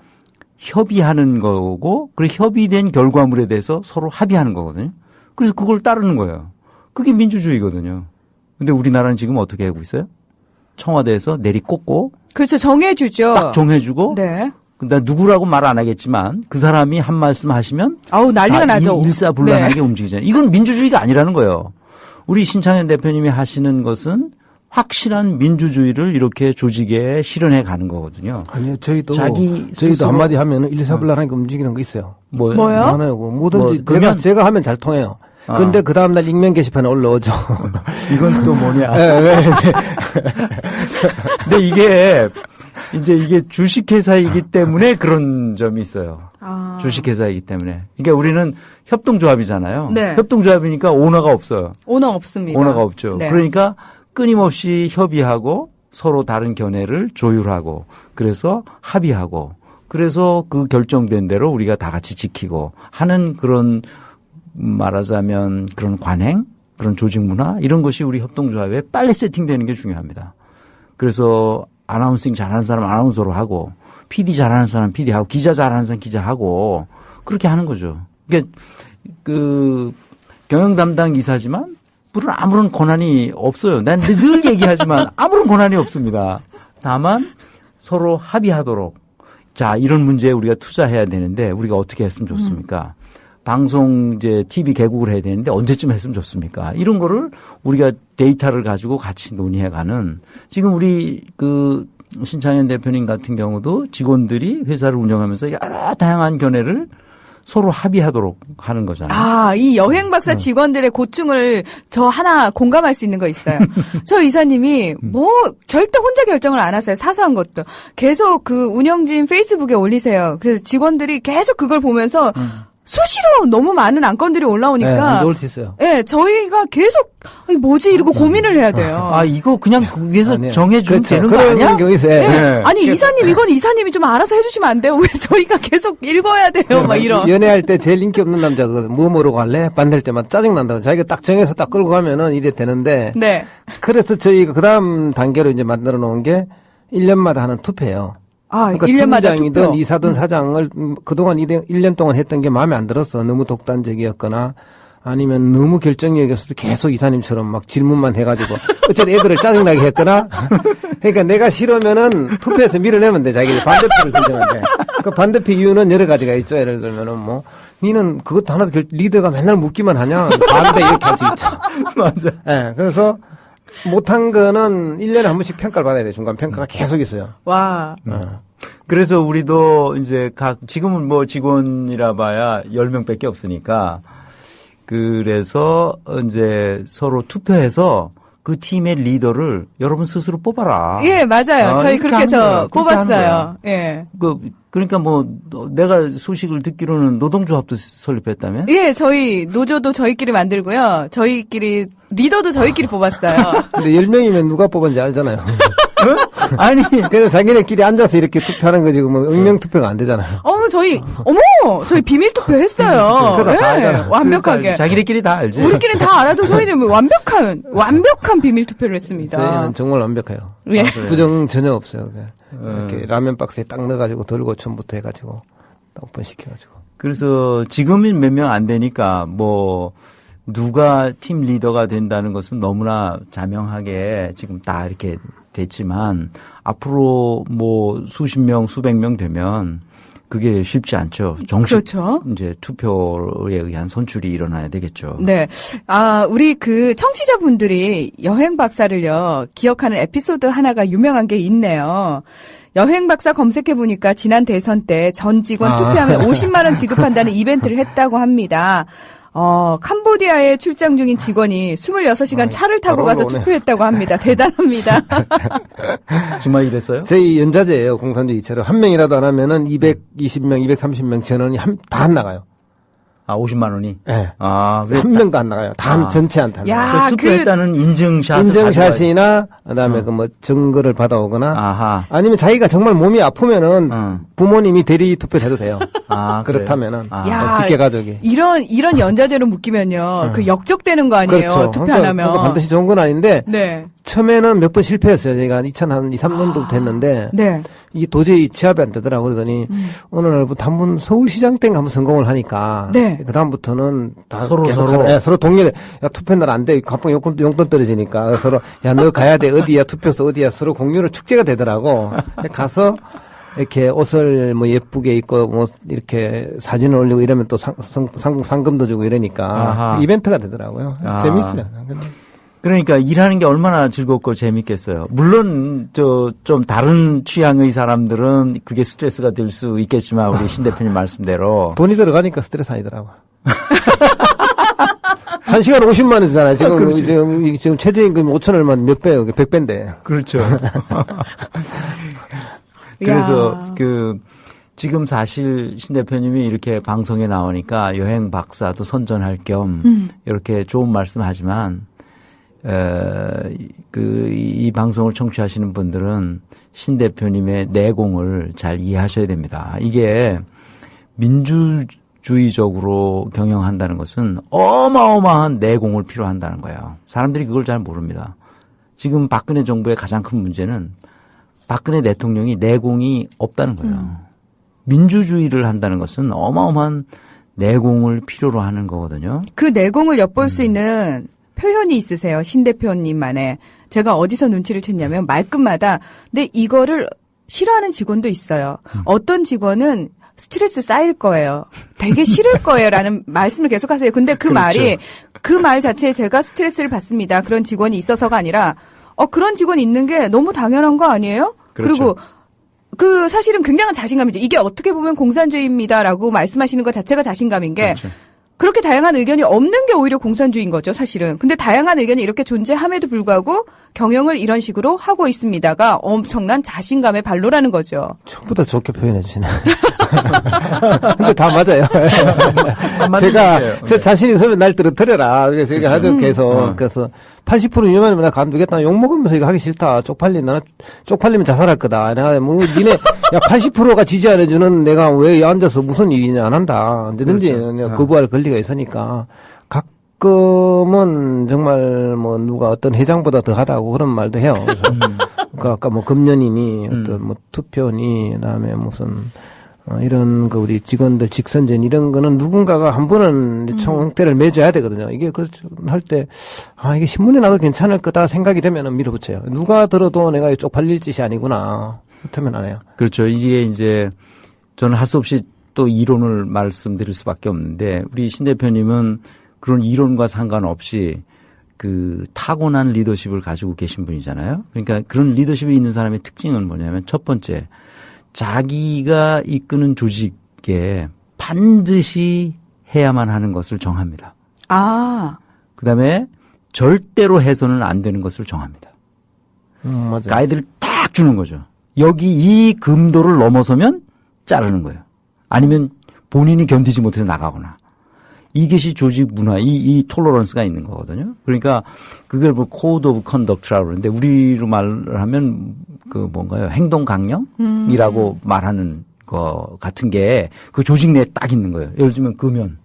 협의하는 거고, 그리고 협의된 결과물에 대해서 서로 합의하는 거거든요. 그래서 그걸 따르는 거예요. 그게 민주주의거든요. 근데 우리나라는 지금 어떻게 하고 있어요? 청와대에서 내리꽂고. 그렇죠. 정해주죠. 딱 정해주고. 네. 나 누구라고 말 안 하겠지만 그 사람이 한 말씀 하시면. 아우, 난리가 나죠. 일사불란하게 네. 움직이잖아요. 이건 민주주의가 아니라는 거예요. 우리 신창현 대표님이 하시는 것은 확실한 민주주의를 이렇게 조직에 실현해 가는 거거든요. 아니요, 저희도 스스로 한마디 하면은 일사불란하게 움직이는 거 있어요. 뭐요? 많아요. 뭐든지 제가 하면 잘 통해요. 근데 그 다음날 익명 게시판에 올라오죠. 이건 또 뭐냐. 네. 근데 이게 주식회사이기 때문에 그런 점이 있어요. 주식회사이기 때문에. 그러니까 우리는 협동조합이잖아요. 네. 협동조합이니까 오너가 없어요. 오너 없습니다. 오너가 없죠. 네. 그러니까 끊임없이 협의하고 서로 다른 견해를 조율하고 그래서 합의하고 그래서 그 결정된 대로 우리가 다 같이 지키고 하는 그런 말하자면 그런 관행, 그런 조직 문화 이런 것이 우리 협동조합에 빨리 세팅되는 게 중요합니다. 그래서 아나운싱 잘하는 사람 아나운서로 하고 PD 잘하는 사람 PD하고 기자 잘하는 사람 기자하고 그렇게 하는 거죠. 그러니까 그 경영 담당 이사지만 물은 아무런 권한이 없어요. 난 늘 얘기하지만 아무런 권한이 없습니다. 다만 서로 합의하도록 자, 이런 문제에 우리가 투자해야 되는데 우리가 어떻게 했으면 좋습니까? 방송 이제 TV 개국을 해야 되는데 언제쯤 했으면 좋습니까? 이런 거를 우리가 데이터를 가지고 같이 논의해가는 지금 우리 그 신창현 대표님 같은 경우도 직원들이 회사를 운영하면서 여러 다양한 견해를 서로 합의하도록 하는 거잖아요. 아, 이 여행 박사 직원들의 고충을 저 하나 공감할 수 있는 거 있어요. 저 이사님이 뭐 절대 혼자 결정을 안 하세요. 사소한 것도. 계속 그 운영진 페이스북에 올리세요. 그래서 직원들이 계속 그걸 보면서 수시로 너무 많은 안건들이 올라오니까. 네, 안 좋을 수 있어요. 예, 저희가 계속 아니, 뭐지 이러고 고민을 해야 돼요. 아, 이거 그냥 그 위에서 아니에요. 정해주면 그렇죠. 되는 거 그런 아니야? 경우 있어요. 예. 네. 아니 이사님 이건 이사님이 좀 알아서 해주시면 안 돼요? 왜 저희가 계속 읽어야 돼요? 막 이런. 연애할 때 제일 인기 없는 남자가 뭐 모르고 갈래? 만날 때마다 짜증난다고. 자기가 딱 정해서 딱 끌고 가면은 이래 되는데. 네. 그래서 저희가 그 다음 단계로 이제 만들어 놓은 게 1년마다 하는 투표예요. 아, 그러니까 1년마다 팀장이든 투표. 이사든 사장을 그동안 1년 동안 했던 게 마음에 안 들었어. 너무 독단적이었거나 아니면 너무 결정력이 없어서 계속 이사님처럼 막 질문만 해가지고 어쨌든 애들을 짜증나게 했거나 그러니까 내가 싫으면은 투표해서 밀어내면 돼. 자기들 반대표를 선정하면 돼. 그 반대표 이유는 여러 가지가 있죠. 예를 들면은 뭐 니는 그것도 하나도 리더가 맨날 묻기만 하냐. 반대 이렇게 할 수 있죠. 맞아. 예, 그래서 못한 거는 1년에 한 번씩 평가를 받아야 돼. 중간 평가가 계속 있어요. 와. 그래서 우리도 이제 지금은 뭐 직원이라 봐야 10명밖에 없으니까 그래서 이제 서로 투표해서 그 팀의 리더를 여러분 스스로 뽑아라. 예, 맞아요. 저희 이렇게 그렇게 해서 하는 거야. 그렇게 하는 뽑았어요. 거야. 예. 그러니까 뭐 내가 소식을 듣기로는 노동조합도 설립했다며? 예, 저희 노조도 저희끼리 만들고요. 저희끼리 리더도 저희끼리 뽑았어요. 근데 10명이면 누가 뽑은지 알잖아요. 아니, 그래서 자기네끼리 앉아서 이렇게 투표하는 거지, 뭐, 익명 투표가 안 되잖아요. 저희 비밀 투표 했어요. 그거 다 예, 알잖아. 완벽하게. 자기네끼리 다 알지. 우리끼리는 다 알아도 저희는 완벽한 비밀 투표를 했습니다. 저희는 정말 완벽해요. 예. 부정 전혀 없어요. 이렇게 라면 박스에 딱 넣어가지고 들고 처음부터 해가지고 딱 오픈시켜가지고. 그래서 지금은 몇 명 안 되니까 뭐 누가 팀 리더가 된다는 것은 너무나 자명하게 지금 다 이렇게 됐지만 앞으로 뭐 수십 명, 수백 명 되면 그게 쉽지 않죠. 정식 그렇죠. 이제 투표에 의한 선출이 일어나야 되겠죠. 네. 아, 우리 그 청취자분들이 여행 박사를요, 기억하는 에피소드 하나가 유명한 게 있네요. 여행 박사 검색해보니까 지난 대선 때 전 직원 투표하면 50만원 지급한다는 이벤트를 했다고 합니다. 캄보디아에 출장 중인 직원이 26시간 차를 타고 가서 오네. 투표했다고 합니다. 대단합니다. 정말 이랬어요? 저희 연자제예요. 공산주의처럼. 한 명이라도 안 하면은 220명, 230명 전원이 다 안 나가요. 아, 50만 원이? 예. 아, 한 명도 안 나가요. 전체 안 나가요. 야, 투표했다는 인증샷을 인증샷이나 그다음에 그 뭐 증거를 받아오거나 아하. 아니면 자기가 정말 몸이 아프면은 부모님이 대리 투표해도 돼요. 아, 그렇다면은 야, 직계 가족이. 이런 연자제로 묶이면요. 그 역적되는 거 아니에요. 그렇죠. 투표 안 하면. 그러니까 반드시 좋은 건 아닌데 네. 처음에는 몇 번 실패했어요. 저희가 2003년도부터 했는데 네. 이게 도저히 취합이 안 되더라고. 그러더니 어느 날부터 한 번 서울시장 때 한번 성공을 하니까 네. 그다음부터는 다 서로 계속 서로. 예, 서로 동일해. 야 투표 날 안 돼. 갑자기 용돈 떨어지니까 서로 야 너 가야 돼. 어디야 투표소 어디야. 서로 공유로 축제가 되더라고. 가서 이렇게 옷을 뭐 예쁘게 입고 뭐 이렇게 사진을 올리고 이러면 또 상금도 주고 이러니까 아하. 이벤트가 되더라고요. 아. 재밌어요. 그러니까 일하는 게 얼마나 즐겁고 재밌겠어요. 물론 좀 다른 취향의 사람들은 그게 스트레스가 될 수 있겠지만 우리 신 대표님 말씀대로 돈이 들어가니까 스트레스 아니더라고. 1시간 50만 원이잖아요. 지금 최저임금 5천 얼마 몇 배예요? 100배인데. 그렇죠. 그래서 지금 사실 신 대표님이 이렇게 방송에 나오니까 여행 박사도 선전할 겸 이렇게 좋은 말씀하지만 이 방송을 청취하시는 분들은 신 대표님의 내공을 잘 이해하셔야 됩니다. 이게 민주주의적으로 경영한다는 것은 어마어마한 내공을 필요한다는 거예요. 사람들이 그걸 잘 모릅니다. 지금 박근혜 정부의 가장 큰 문제는 박근혜 대통령이 내공이 없다는 거예요. 민주주의를 한다는 것은 어마어마한 내공을 필요로 하는 거거든요. 그 내공을 엿볼 수 있는 표현이 있으세요. 신 대표님만의. 제가 어디서 눈치를 챘냐면 말끝마다 근데 이거를 싫어하는 직원도 있어요. 어떤 직원은 스트레스 쌓일 거예요. 되게 싫을 거예요. 라는 말씀을 계속 하세요. 근데 그 그렇죠. 말이 그 말 자체에 제가 스트레스를 받습니다. 그런 직원이 있어서가 아니라 그런 직원이 있는 게 너무 당연한 거 아니에요? 그렇죠. 그리고 사실은 굉장한 자신감이죠. 이게 어떻게 보면 공산주의입니다라고 말씀하시는 것 자체가 자신감인 게 그렇죠. 그렇게 다양한 의견이 없는 게 오히려 공산주의인 거죠, 사실은. 근데 다양한 의견이 이렇게 존재함에도 불구하고 경영을 이런 식으로 하고 있습니다가 엄청난 자신감의 발로라는 거죠. 전부 다 좋게 표현해 주시네. 근데 다 맞아요. 맞는 제 자신 있으면 날 떨어뜨려라. 그래서 이거 하죠, 계속. 그래서 80% 위험하면 나 간두겠다. 욕먹으면서 이거 하기 싫다. 쪽팔리면 자살할 거다. 내가 니네, 야, 80%가 지지 안 해주는 내가 왜 앉아서 무슨 일이냐 안 한다. 언제든지 내가 거부할 권리가 있으니까. 가끔은 정말 누가 어떤 회장보다 더 하다고 그런 말도 해요. 그래서 그 아까 금년이니 어떤 투표니 그다음에 무슨 이런 우리 직원들 직선전 이런 거는 누군가가 한 번은 총대를 매줘야 되거든요. 이게 할 때 이게 신문에 나도 괜찮을 거다 생각이 되면은 밀어붙여요. 누가 들어도 내가 쪽팔릴 짓이 아니구나. 그렇다면 안 해요. 그렇죠. 이게 이제 저는 할 수 없이 또 이론을 말씀드릴 수밖에 없는데 우리 신 대표님은 그런 이론과 상관없이 타고난 리더십을 가지고 계신 분이잖아요. 그러니까 그런 리더십이 있는 사람의 특징은 뭐냐면 첫 번째, 자기가 이끄는 조직에 반드시 해야만 하는 것을 정합니다. 그다음에 절대로 해서는 안 되는 것을 정합니다. 맞아요. 가이드를 딱 주는 거죠. 여기 이 금도를 넘어서면 자르는 거예요. 아니면 본인이 견디지 못해서 나가거나. 이것이 조직 문화, 이 톨러런스가 있는 거거든요. 그러니까 그걸 코드 오브 컨덕트라고 그러는데 우리로 말을 하면 뭔가요? 행동 강령이라고 말하는 거 같은 게 그 조직 내에 딱 있는 거예요. 예를 들면 금연,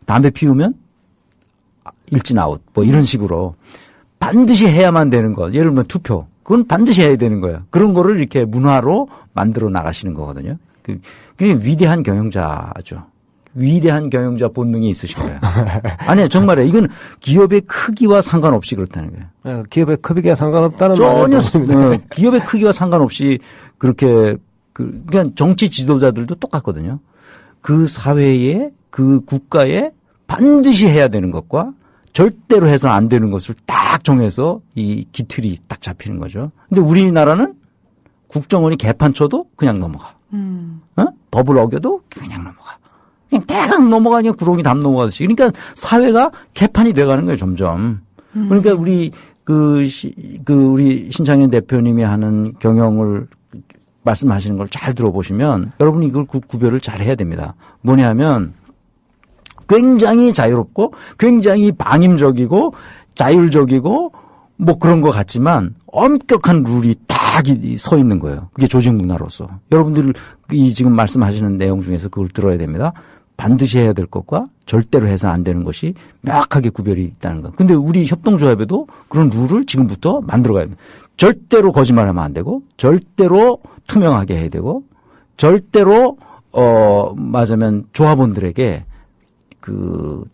담배 피우면 일진 아웃, 이런 식으로 반드시 해야만 되는 것. 예를 들면 투표, 그건 반드시 해야 되는 거예요. 그런 거를 이렇게 문화로 만들어 나가시는 거거든요. 그게 위대한 경영자죠. 위대한 경영자 본능이 있으신 거예요. 아니요, 정말이에요. 이건 기업의 크기와 상관없이 그렇다는 거예요. 기업의 크기와 상관없다는 전혀 기업의 크기와 상관없이 그렇게 그러니까 정치 지도자들도 똑같거든요. 그 사회에 그 국가에 반드시 해야 되는 것과 절대로 해서는 안 되는 것을 딱 정해서 이 기틀이 딱 잡히는 거죠. 근데 우리나라는 국정원이 개판 쳐도 그냥 넘어가. 법을 어겨도 그냥 넘어가. 그냥 대강 넘어가, 그냥 구렁이 담 넘어가듯이. 그러니까 사회가 개판이 돼가는 거예요, 점점. 그러니까 우리 우리 신창현 대표님이 하는 경영을 말씀하시는 걸 잘 들어보시면 여러분이 이걸 구별을 잘 해야 됩니다. 뭐냐 하면 굉장히 자유롭고 굉장히 방임적이고 자율적이고 그런 것 같지만 엄격한 룰이 딱 서 있는 거예요. 그게 조직 문화로서. 여러분들 지금 말씀하시는 내용 중에서 그걸 들어야 됩니다. 반드시 해야 될 것과 절대로 해서 안 되는 것이 명확하게 구별이 있다는 거. 근데 우리 협동조합에도 그런 룰을 지금부터 만들어가야 됩니다. 절대로 거짓말하면 안 되고, 절대로 투명하게 해야 되고, 절대로 맞으면 조합원들에게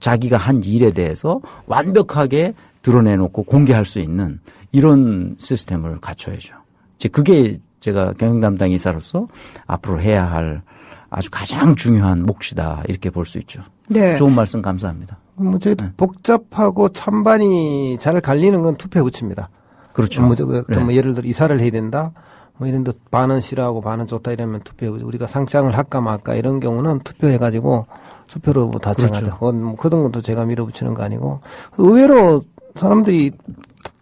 자기가 한 일에 대해서 완벽하게 드러내놓고 공개할 수 있는 이런 시스템을 갖춰야죠. 그게 제가 경영 담당 이사로서 앞으로 해야 할 아주 가장 중요한 몫이다 이렇게 볼 수 있죠. 네. 좋은 말씀 감사합니다. 저희도 복잡하고 찬반이 잘 갈리는 건 투표에 붙입니다. 그렇죠. 예를 들어 이사를 해야 된다. 이런 데 반은 싫어하고 반은 좋다 이러면 투표에 우리가 상장을 할까 말까 이런 경우는 투표해가지고 투표로 다 정하죠. 그건 그런 것도 제가 밀어붙이는 거 아니고 의외로 사람들이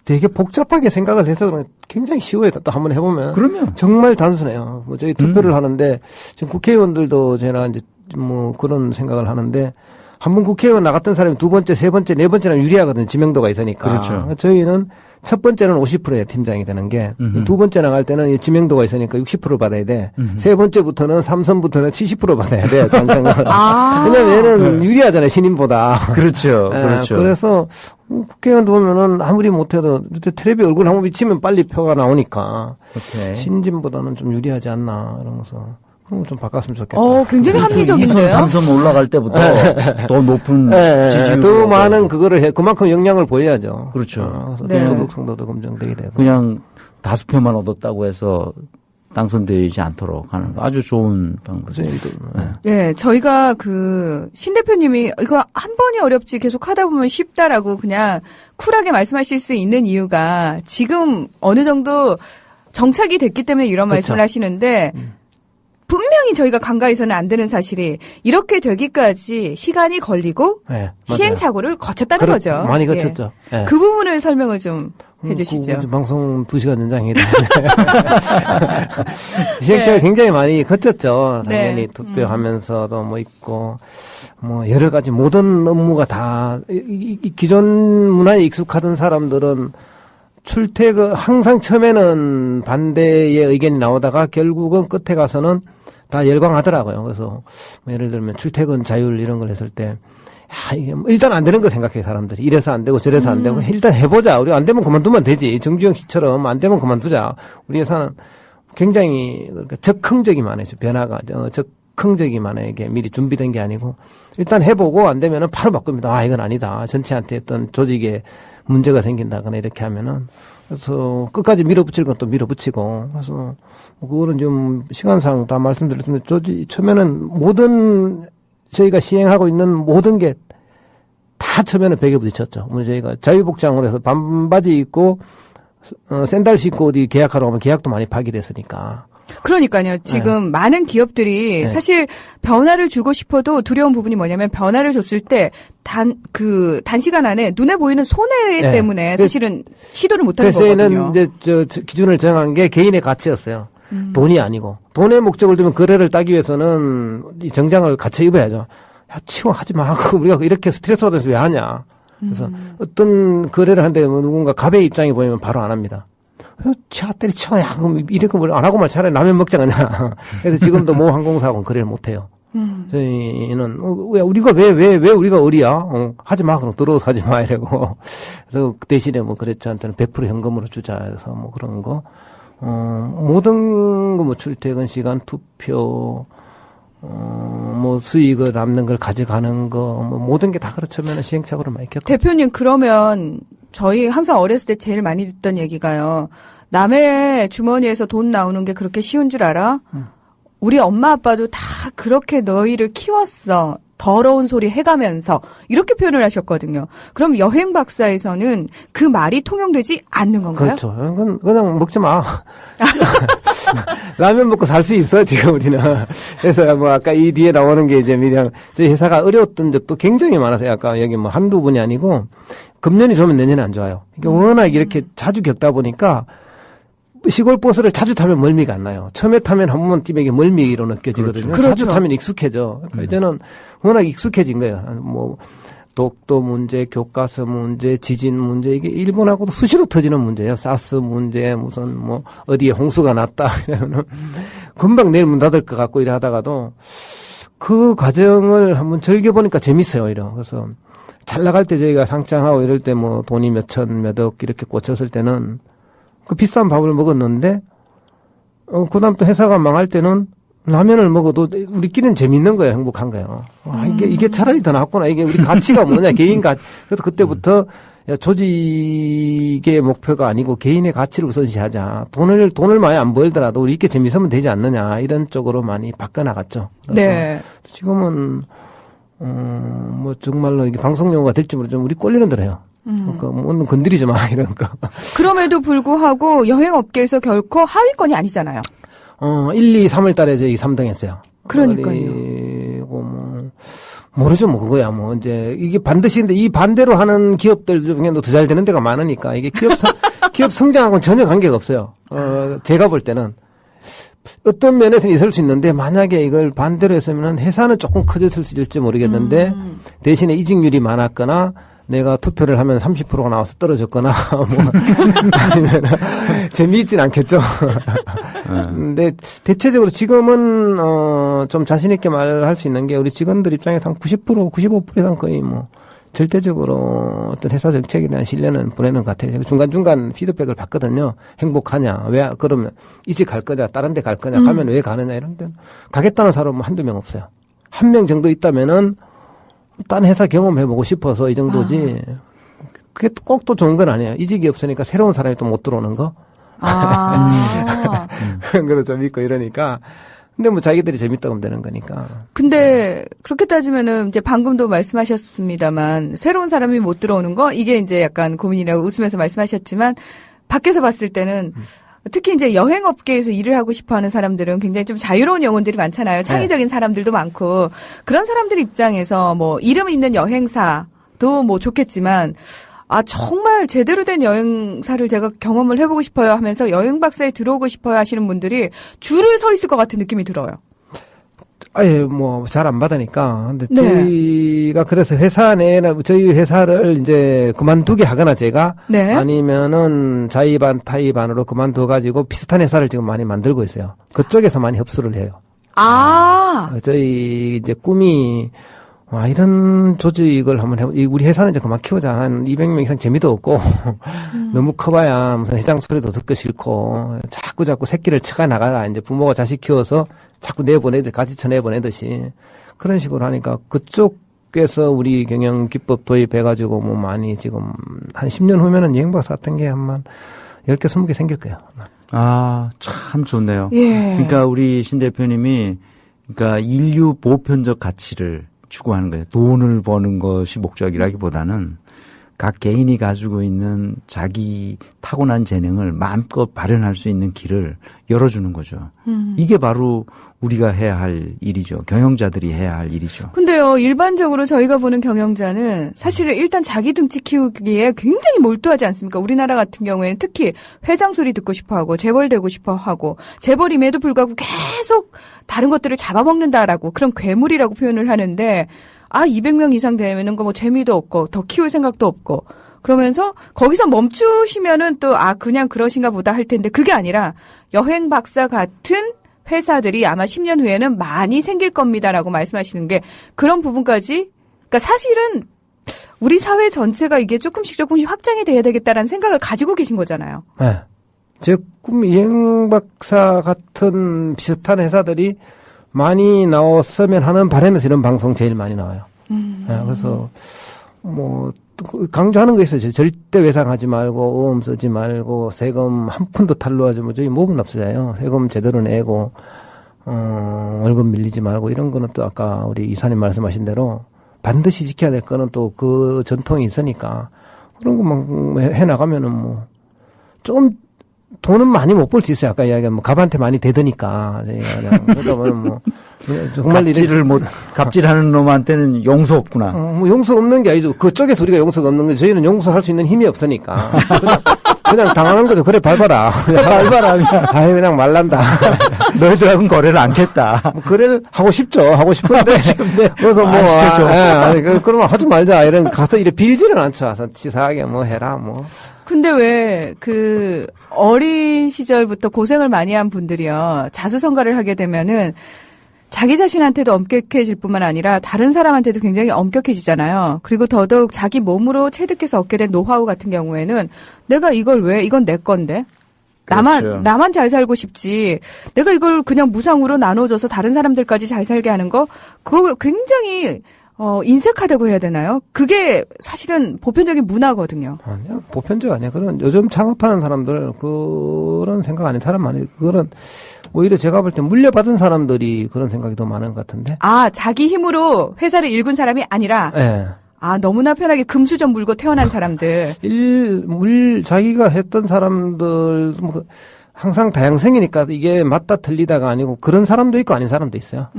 되게 복잡하게 생각을 해서 그런 굉장히 쉬워요. 또 한번 해보면. 그러면 정말 단순해요. 저희 투표를 하는데 지금 국회의원들도 제가 이제 그런 생각을 하는데 한 번 국회의원 나갔던 사람이 두 번째, 세 번째, 네 번째는 유리하거든요. 지명도가 있으니까. 그렇죠. 저희는 첫 번째는 50%예요. 팀장이 되는 게. 두 번째 나갈 때는 지명도가 있으니까 60% 받아야 돼. 세 번째부터는 3선부터는 70% 받아야 돼. 찬성을. 왜냐면 얘는 유리하잖아요. 신인보다. 그렇죠. 그렇죠. 그래서 국회의원 보면은 아무리 못해도 텔레비 얼굴 한번 비치면 빨리 표가 나오니까. 오케이. 신진보다는 좀 유리하지 않나 이러면서. 좀 바꿨으면 좋겠다. 굉장히 합리적인데요. 2선, 3선 올라갈 때부터 더 높은 지지율. 더 많은 그거를 그만큼 역량을 보여야죠. 그렇죠. 네. 도덕성도 검증되게 되고. 그냥 다수표만 얻었다고 해서 당선되지 않도록 하는 거 아주 좋은 방법이죠. 예, 저희가 신 대표님이 이거 한 번이 어렵지 계속 하다 보면 쉽다라고 그냥 쿨하게 말씀하실 수 있는 이유가 지금 어느 정도 정착이 됐기 때문에 이런 말씀을 하시는데 분명히 저희가 간과해서는 안 되는 사실이 이렇게 되기까지 시간이 걸리고 네, 시행착오를 거쳤다는 거죠. 많이 거쳤죠. 예. 네. 그 부분을 설명을 좀 해주시죠. 방송 2시간 연장해야 되는데. 시행착오 굉장히 많이 거쳤죠. 당연히 투표하면서도 뭐 있고, 뭐 여러 가지 모든 업무가 다, 기존 문화에 익숙하던 사람들은 출퇴근, 항상 처음에는 반대의 의견이 나오다가 결국은 끝에 가서는 다 열광하더라고요. 그래서 뭐 예를 들면 출퇴근 자율 이런 걸 했을 때, 이게 일단 안 되는 거 생각해, 사람들이. 이래서 안 되고 저래서 안 되고, 일단 해보자. 우리 안 되면 그만두면 되지. 정주영 씨처럼 안 되면 그만두자. 우리 회사는 굉장히 적흥적이만 해서 변화가, 적흥적이만 해. 이게 미리 준비된 게 아니고, 일단 해보고 안 되면은 바로 바꿉니다. 이건 아니다. 전체한테 어떤 조직에 문제가 생긴다거나 이렇게 하면은. 그래서 끝까지 밀어붙일 건 또 밀어붙이고. 그래서 그거는 좀 시간상 다 말씀드렸는데, 처음에는 모든 저희가 시행하고 있는 모든 게 다 처음에는 벽에 부딪혔죠. 저희가 자유복장으로 해서 반바지 입고, 샌들 신고 어디 계약하러 가면 계약도 많이 파기됐으니까. 그러니까요. 지금 많은 기업들이 사실 변화를 주고 싶어도 두려운 부분이 뭐냐면 변화를 줬을 때 단시간 안에 눈에 보이는 손해 때문에 사실은 시도를 못 하는 거거든요. 그래서 이제 기준을 정한 게 개인의 가치였어요. 돈이 아니고. 돈의 목적을 두면 거래를 따기 위해서는 이 정장을 갖춰 입어야죠. 야, 치워 하지 마. 우리가 이렇게 스트레스 받아서 왜 하냐. 그래서 어떤 거래를 하는데 누군가 갑의 입장이 보이면 바로 안 합니다. 차 때리쳐. 야, 그럼 이렇게 안 하고 말 차라리 라면 먹자, 그냥. 그래서 지금도 모 항공사하고는 거래를 못 해요. 저희는, 우리가 왜 우리가 어리야? 하지 마. 그럼 들어서 하지 마. 이러고. 그래서 그 대신에 뭐 그랬지 않다는 100% 현금으로 주자 해서 뭐 그런 거. 모든 거 뭐 출퇴근 시간, 투표, 뭐 수익을 남는 걸 가져가는 거, 뭐 모든 게 다 그렇다면 시행착오를 많이 겪고. 대표님, 그러면 저희 항상 어렸을 때 제일 많이 듣던 얘기가요. 남의 주머니에서 돈 나오는 게 그렇게 쉬운 줄 알아? 우리 엄마 아빠도 다 그렇게 너희를 키웠어. 더러운 소리 해가면서 이렇게 표현을 하셨거든요. 그럼 여행 박사에서는 그 말이 통용되지 않는 건가요? 그렇죠. 그냥 먹지 마. 라면 먹고 살 수 있어, 지금 우리는. 그래서 뭐 아까 이 뒤에 나오는 게 이제 저희 회사가 어려웠던 적도 굉장히 많아서요. 아까 여기 뭐 한두 분이 아니고 금년이 좋으면 내년에 안 좋아요. 그러니까 워낙 이렇게 자주 겪다 보니까 시골 버스를 자주 타면 멀미가 안 나요. 처음에 타면 한 번만 뛰면 이게 멀미로 느껴지거든요. 그렇죠. 자주 타면 익숙해져. 그러니까 이제는 워낙 익숙해진 거예요. 뭐 독도 문제, 교과서 문제, 지진 문제, 이게 일본하고도 수시로 터지는 문제예요. 사스 문제, 무슨 뭐 어디에 홍수가 났다 이러면은 금방 내일 문 닫을 것 같고 이래 하다가도 그 과정을 한번 즐겨보니까 재밌어요, 오히려. 그래서 잘 나갈 때 저희가 상장하고 이럴 때 뭐 돈이 몇천, 몇억 이렇게 꽂혔을 때는 그 비싼 밥을 먹었는데, 그 다음 또 회사가 망할 때는 라면을 먹어도 우리끼리는 재밌는 거예요. 행복한 거예요. 이게 차라리 더 낫구나. 이게 우리 가치가 뭐냐. 개인 가치. 그래서 그때부터 조직의 목표가 아니고 개인의 가치를 우선시하자. 돈을 많이 안 벌더라도 우리 이렇게 재밌으면 되지 않느냐. 이런 쪽으로 많이 바꿔나갔죠. 네. 지금은, 뭐 정말로 이게 방송 용어가 될지 모르지만 우리 꼴리는 대로요. 그러니까 뭐 건드리지 마 이런 거. 그럼에도 불구하고 여행업계에서 결코 하위권이 아니잖아요. 1, 2, 3월 달에 저희 3등 했어요. 그러니까요. 그리고 모르죠, 뭐, 그거야, 뭐, 이제, 이게 반드시, 근데 이 반대로 하는 기업들 중에 더 잘 되는 데가 많으니까, 이게 기업 성장하고는 전혀 관계가 없어요. 제가 볼 때는. 어떤 면에서는 있을 수 있는데, 만약에 이걸 반대로 했으면 회사는 조금 커졌을 수 있을지 모르겠는데, 대신에 이직률이 많았거나, 내가 투표를 하면 30%가 나와서 떨어졌거나, 뭐, 아니면, 재미있진 않겠죠. 근데, 대체적으로 지금은, 좀 자신있게 말할 수 있는 게, 우리 직원들 입장에서 한 90%, 95% 이상 거의 뭐, 절대적으로 어떤 회사 정책에 대한 신뢰는 보내는 것 같아요. 중간중간 피드백을 받거든요. 행복하냐, 왜, 그러면 이직 갈 거냐, 다른 데 갈 거냐, 가면 왜 가느냐, 이런 데. 가겠다는 사람은 한두 명 없어요. 한 명 정도 있다면은, 딴 회사 경험해보고 싶어서 이 정도지. 그게 꼭 또 좋은 건 아니에요. 이직이 없으니까 새로운 사람이 또 못 들어오는 거. 그런 거도 좀 있고 이러니까. 근데 뭐 자기들이 재밌다고 하면 되는 거니까. 근데 그렇게 따지면은 이제 방금도 말씀하셨습니다만 새로운 사람이 못 들어오는 거 이게 이제 약간 고민이라고 웃으면서 말씀하셨지만 밖에서 봤을 때는 특히 이제 여행업계에서 일을 하고 싶어하는 사람들은 굉장히 좀 자유로운 영혼들이 많잖아요. 창의적인 사람들도 많고 그런 사람들 입장에서 뭐 이름 있는 여행사도 뭐 좋겠지만 정말 제대로 된 여행사를 제가 경험을 해보고 싶어요 하면서 여행 박사에 들어오고 싶어요 하시는 분들이 줄을 서 있을 것 같은 느낌이 들어요. 아예 뭐 잘 안 받으니까. 근데 네. 저희가 그래서 회사 내에 저희 회사를 이제 그만두게 하거나 제가 네. 아니면은 자의반 타의반으로 그만둬 가지고 비슷한 회사를 지금 많이 만들고 있어요. 그쪽에서 많이 흡수를 해요. 저희 이제 꿈이 이런 조직을 한번 해보, 우리 회사는 이제 그만 키우자. 한 200명 이상 재미도 없고, 너무 커봐야 무슨 회장 소리도 듣기 싫고, 자꾸 새끼를 쳐가 나가라. 이제 부모가 자식 키워서 자꾸 같이 쳐내보내듯이. 그런 식으로 하니까 그쪽에서 우리 경영 기법 도입해가지고 뭐 많이 지금 한 10년 후면은 여행박사 같은 게 한 10개, 20개 생길 거예요. 참 좋네요. 예. 그러니까 우리 신 대표님이 그러니까 인류 보편적 가치를 추구하는 거예요. 돈을 버는 것이 목적이라기보다는 각 개인이 가지고 있는 자기 타고난 재능을 마음껏 발현할 수 있는 길을 열어주는 거죠. 이게 바로 우리가 해야 할 일이죠. 경영자들이 해야 할 일이죠. 근데요, 일반적으로 저희가 보는 경영자는 사실은 일단 자기 등치 키우기에 굉장히 몰두하지 않습니까? 우리나라 같은 경우에는 특히 회장 소리 듣고 싶어 하고, 재벌 되고 싶어 하고, 재벌임에도 불구하고 계속 다른 것들을 잡아먹는다라고, 그런 괴물이라고 표현을 하는데, 200명 이상 되면은 뭐 재미도 없고, 더 키울 생각도 없고, 그러면서 거기서 멈추시면은 또, 그냥 그러신가 보다 할 텐데, 그게 아니라 여행 박사 같은 회사들이 아마 10년 후에는 많이 생길 겁니다라고 말씀하시는 게 그런 부분까지, 그러니까 사실은 우리 사회 전체가 이게 조금씩 확장이 돼야 되겠다라는 생각을 가지고 계신 거잖아요. 네. 제 꿈 여행 박사 같은 비슷한 회사들이 많이 나왔으면 하는 바람에서 이런 방송 제일 많이 나와요. 네, 그래서 뭐 강조하는 거 있어요. 절대 외상하지 말고 오음 쓰지 말고 세금 한 푼도 탈루하지 뭐 저희 모분 납세자예요. 세금 제대로 내고 월급 밀리지 말고 이런 거는 또 아까 우리 이사님 말씀하신 대로 반드시 지켜야 될 거는 또 그 전통이 있으니까 그런 것만 해 나가면은 뭐 좀 돈은 많이 못 벌 수 있어요. 아까 이야기한 뭐 갑한테 많이 대드니까 그냥 그러다 보면 뭐 정말 갑질하는 놈한테는 용서 없구나. 뭐 용서 없는 게 아니죠. 그쪽에서 우리가 용서가 없는 거죠. 저희는 용서할 수 있는 힘이 없으니까 그냥 당하는 거죠. 그래 밟아라. 그냥 말란다. 너희들하고는 거래를 않겠다. 뭐 거래를 하고 싶죠. 하고 싶은데 그래서 뭐 그러면 하지 말자. 이런 가서 이래 빌지는 않죠. 와서 치사하게 뭐 해라 뭐. 근데 왜 어린 시절부터 고생을 많이 한 분들이요, 자수성가를 하게 되면은 자기 자신한테도 엄격해질 뿐만 아니라 다른 사람한테도 굉장히 엄격해지잖아요. 그리고 더더욱 자기 몸으로 체득해서 얻게 된 노하우 같은 경우에는 내가 이건 내 건데. 그렇죠. 나만 잘 살고 싶지. 내가 이걸 그냥 무상으로 나눠줘서 다른 사람들까지 잘 살게 하는 거, 그거 굉장히 인색하다고 해야 되나요? 그게 사실은 보편적인 문화거든요. 아니요, 보편적 아니에요. 그런 요즘 창업하는 사람들 그런 생각 아닌 사람 많이. 그거는 오히려 제가 볼 때 물려받은 사람들이 그런 생각이 더 많은 것 같은데. 자기 힘으로 회사를 일군 사람이 아니라. 네. 너무나 편하게 금수저 물고 태어난 사람들. 자기가 했던 사람들 뭐 항상 다양성이니까 이게 맞다 틀리다가 아니고 그런 사람도 있고 아닌 사람도 있어요.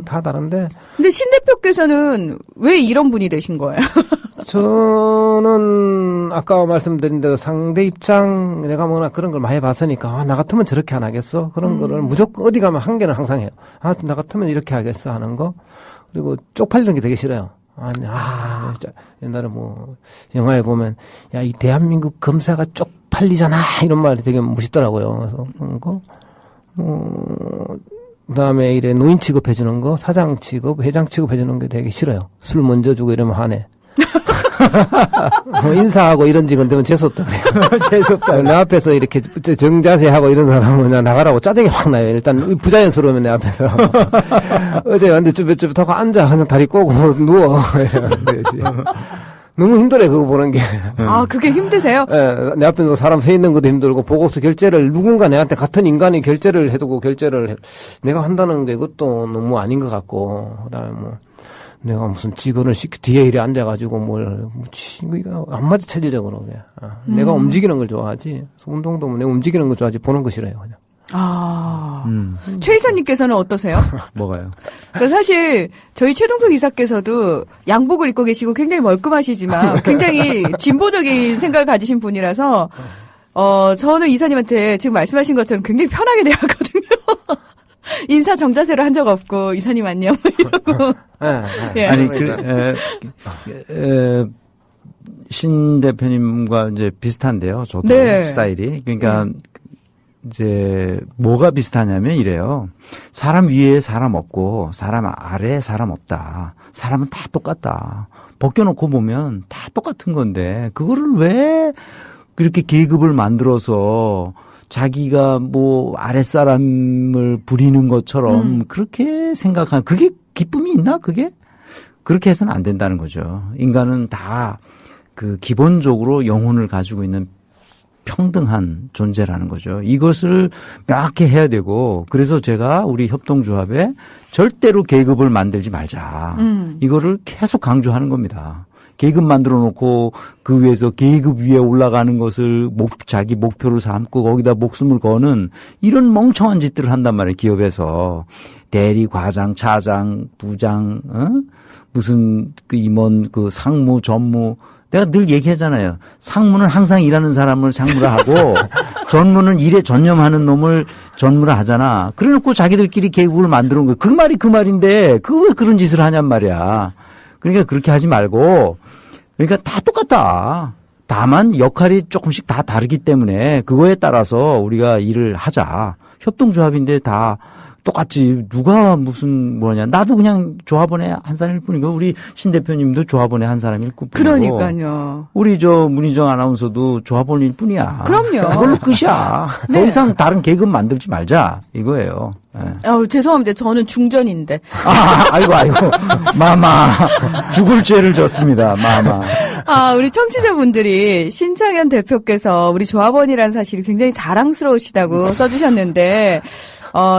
다 다른데. 근데 신 대표께서는 왜 이런 분이 되신 거예요? 저는 아까 말씀드린 대로 상대 입장 내가 뭐나 그런 걸 많이 봤으니까 나 같으면 저렇게 안 하겠어. 그런 거를 무조건 어디 가면 한 개는 항상 해요. 나 같으면 이렇게 하겠어 하는 거. 그리고 쪽팔리는 게 되게 싫어요. 옛날에 뭐 영화에 보면 이 대한민국 검사가 쪽팔리잖아 이런 말이 되게 멋있더라고요. 그래서 그런 거 그다음에 이래 노인 취급해 주는 거, 사장 취급, 회장 취급해 주는 게 되게 싫어요. 술 먼저 주고 이러면 화내. 인사하고 이런 직원 되면 재수없다 그래요. 재수없다. 내 앞에서 이렇게 정자세하고 이런 사람은 그냥 나가라고 짜증이 확 나요. 일단 부자연스러우면 내 앞에서. 어제 왔는데 쭈뼛쭈뼛하고 앉아. 그냥 다리 꼬고 누워. 이러는데 너무 힘들어요, 그거 보는 게. 아, 그게 힘드세요? 예, 내 앞에서 사람 서 있는 것도 힘들고, 보고서 결제를, 누군가 내한테 같은 인간이 결제를 해두고, 내가 한다는 게 그것도 너무 아닌 것 같고, 그 다음에 뭐, 내가 무슨 직원을 뒤에 이래 앉아가지고 이거 안 맞아, 체질적으로. 내가 움직이는 걸 좋아하지, 운동도 내가 움직이는 걸 좋아하지, 보는 거 싫어요, 그냥. 최 이사님께서는 어떠세요? 뭐가요? 그러니까 사실 저희 최동석 이사께서도 양복을 입고 계시고 굉장히 멀끔하시지만 굉장히 진보적인 생각을 가지신 분이라서 저는 이사님한테 지금 말씀하신 것처럼 굉장히 편하게 대하거든요. 인사 정자세로 한 적 없고 이사님 안녕 이러고. 예. 아니 신 대표님과 이제 비슷한데요. 저도 네. 스타일이. 그러니까 이제 뭐가 비슷하냐면 이래요. 사람 위에 사람 없고 사람 아래에 사람 없다. 사람은 다 똑같다. 벗겨놓고 보면 다 똑같은 건데 그거를 왜 그렇게 계급을 만들어서 자기가 뭐 아랫사람을 부리는 것처럼 그렇게 생각하는 그게 기쁨이 있나 그게? 그렇게 해서는 안 된다는 거죠. 인간은 다 그 기본적으로 영혼을 가지고 있는 평등한 존재라는 거죠. 이것을 명확히 해야 되고 그래서 제가 우리 협동조합에 절대로 계급을 만들지 말자. 이거를 계속 강조하는 겁니다. 계급 만들어 놓고 그 위에서 계급 위에 올라가는 것을 자기 목표를 삼고 거기다 목숨을 거는 이런 멍청한 짓들을 한단 말이에요. 기업에서. 대리, 과장, 차장, 부장, 무슨 그 임원, 그 상무, 전무. 내가 늘 얘기하잖아요. 상무는 항상 일하는 사람을 상무라 하고 전무는 일에 전념하는 놈을 전무라 하잖아. 그래 놓고 자기들끼리 계급을 만들어 놓은 거야. 그 말이 그 말인데 그런 짓을 하냔 말이야. 그러니까 그렇게 하지 말고 그러니까 다 똑같다. 다만 역할이 조금씩 다 다르기 때문에 그거에 따라서 우리가 일을 하자. 협동조합인데 다 똑같지. 누가 무슨 뭐냐. 나도 그냥 조합원의 한 사람일 뿐이고 우리 신 대표님도 조합원의 한 사람일 뿐이고. 그러니까요. 우리 문희정 아나운서도 조합원일 뿐이야. 그럼요. 그걸로 끝이야. 네. 더 이상 다른 계급 만들지 말자. 이거예요. 네. 죄송합니다. 저는 중전인데. 아이고. 마마. 죽을 죄를 졌습니다. 마마. 우리 청취자분들이 신창현 대표께서 우리 조합원이라는 사실이 굉장히 자랑스러우시다고 써주셨는데,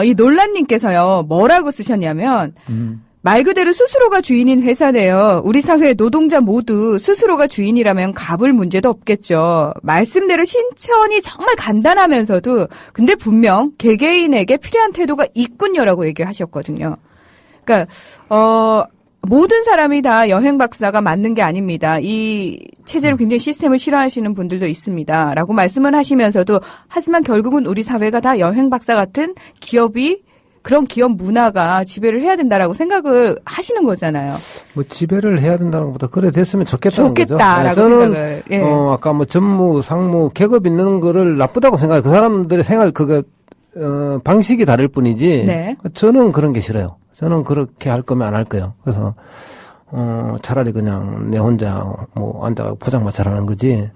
이 논란님께서요, 뭐라고 쓰셨냐면, 말 그대로 스스로가 주인인 회사네요. 우리 사회 노동자 모두 스스로가 주인이라면 갑을 문제도 없겠죠. 말씀대로 신천이 정말 간단하면서도 근데 분명 개개인에게 필요한 태도가 있군요라고 얘기하셨거든요. 그러니까 모든 사람이 다 여행 박사가 맞는 게 아닙니다. 이 체제로 굉장히 시스템을 싫어하시는 분들도 있습니다. 라고 말씀을 하시면서도 하지만 결국은 우리 사회가 다 여행 박사 같은 그런 기업 문화가 지배를 해야 된다라고 생각을 하시는 거잖아요. 뭐 지배를 해야 된다는 것보다 그래 됐으면 좋겠다는 거죠. 좋겠다라고 저는 생각을. 예. 아까 뭐 전무, 상무, 계급 있는 거를 나쁘다고 생각해요. 그 사람들의 생활 방식이 다를 뿐이지. 네. 저는 그런 게 싫어요. 저는 그렇게 할 거면 안 할 거예요. 그래서 차라리 그냥 내 혼자 뭐 앉아 포장마차를 하는 거지.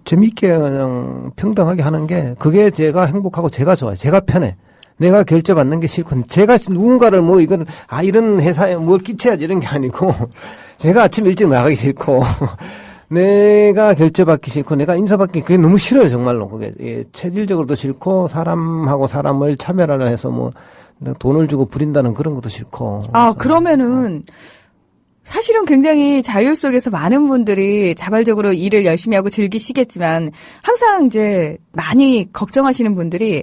재미있게 그냥 평등하게 하는 게 그게 제가 행복하고 제가 좋아요. 제가 편해. 내가 결제받는 게 싫고 제가 누군가를 이런 회사에 뭘 끼쳐야지 이런 게 아니고 제가 아침 일찍 나가기 싫고 내가 결제받기 싫고 내가 인사받기 그게 너무 싫어요. 정말로 그게 체질적으로도 싫고 사람하고 사람을 차별하려 해서 뭐 돈을 주고 부린다는 그런 것도 싫고. 그러면은 사실은 굉장히 자율 속에서 많은 분들이 자발적으로 일을 열심히 하고 즐기시겠지만 항상 이제 많이 걱정하시는 분들이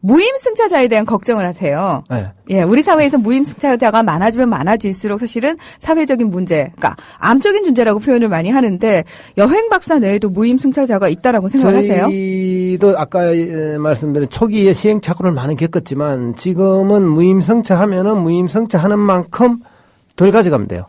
무임승차자에 대한 걱정을 하세요. 네. 예, 우리 사회에서 무임승차자가 많아지면 많아질수록 사실은 사회적인 문제, 그러니까 암적인 존재라고 표현을 많이 하는데 여행 박사 내에도 무임승차자가 있다라고 생각하세요? 저희도 아까 말씀드린 초기에 시행착오를 많이 겪었지만 지금은 무임승차하면은 무임승차하는 만큼 덜 가져가면 돼요.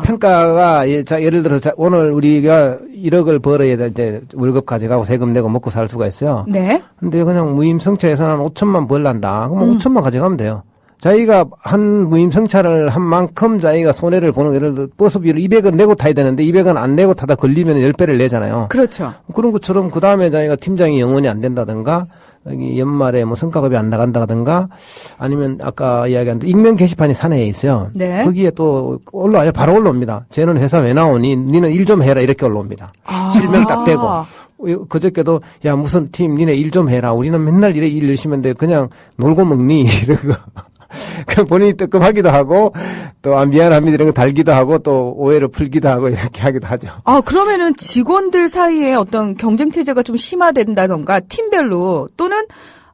평가가 예를 들어서 오늘 우리가 1억을 벌어야 이제 월급 가져가고 세금 내고 먹고 살 수가 있어요. 네. 근데 그냥 무임승차 예산한 5천만 벌란다. 그러면 5천만 가져가면 돼요. 자기가 한 무임승차를 한 만큼 자기가 손해를 보는, 예를 들어 버스비를 200원 내고 타야 되는데 200원 안 내고 타다 걸리면 10배를 내잖아요. 그렇죠. 그런 것처럼 그 다음에 자기가 팀장이 영원히 안 된다든가, 여기 연말에 뭐 성과급이 안 나간다든가, 아니면 아까 이야기한 익명 게시판이 사내에 있어요. 네. 거기에 또 올라와요. 바로 올라옵니다. 쟤는 회사 왜 나오니? 니는 일 좀 해라. 이렇게 올라옵니다. 실명 딱 대고. 그저께도 야 무슨 팀 니네 일 좀 해라. 우리는 맨날 이래 일 열심히 했는데 그냥 놀고 먹니? 이러고. 그 본인이 뜨끔하기도 하고 또 미안합니다 이런 거 달기도 하고 또 오해를 풀기도 하고 이렇게 하기도 하죠. 그러면은 직원들 사이에 어떤 경쟁 체제가 좀 심화된다던가 팀별로 또는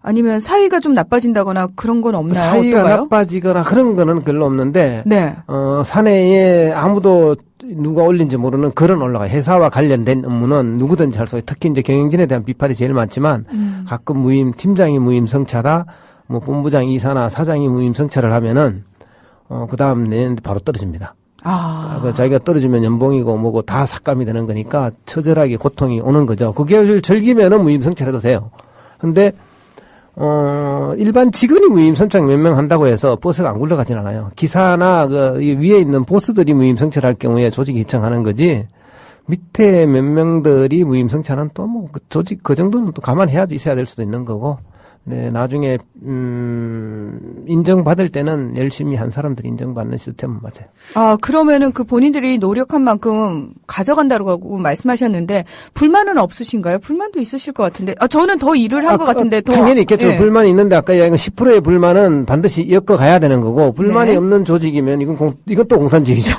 아니면 사이가 좀 나빠진다거나 그런 건 없나요? 사이가 어떤가요? 나빠지거나 그런 거는 별로 없는데 네. 사내에 아무도 누가 올린지 모르는 글은 올라가요. 회사와 관련된 업무는 누구든지 할 수 있어요. 특히 이제 경영진에 대한 비판이 제일 많지만 가끔 팀장이 무임승차다. 뭐 본부장 이사나 사장이 무임승차를 하면은 그 다음 내년에 바로 떨어집니다. 자기가 떨어지면 연봉이고 뭐고 다 삭감이 되는 거니까 처절하게 고통이 오는 거죠. 그게 즐기면은 무임승차를 해도 돼요. 근데 일반 직원이 무임승차 몇 명 한다고 해서 버스가 안 굴러가진 않아요. 기사나 그 위에 있는 보스들이 무임승차를 할 경우에 조직이 요청하는 거지. 밑에 몇 명들이 무임승차는 또 뭐 그 조직 그 정도는 또 감안해야 있어야 될 수도 있는 거고. 네, 나중에 인정받을 때는 열심히 한 사람들이 인정받는 시스템은 맞아요. 그러면은 그 본인들이 노력한 만큼 가져간다고 말씀하셨는데 불만은 없으신가요? 불만도 있으실 것 같은데. 저는 더 일을 한 것 같은데 더 당연히 있겠죠. 예. 불만이 있는데 아까 이야기한 10%의 불만은 반드시 엮어가야 되는 거고 불만이 네. 없는 조직이면 이건 또 공산주의죠.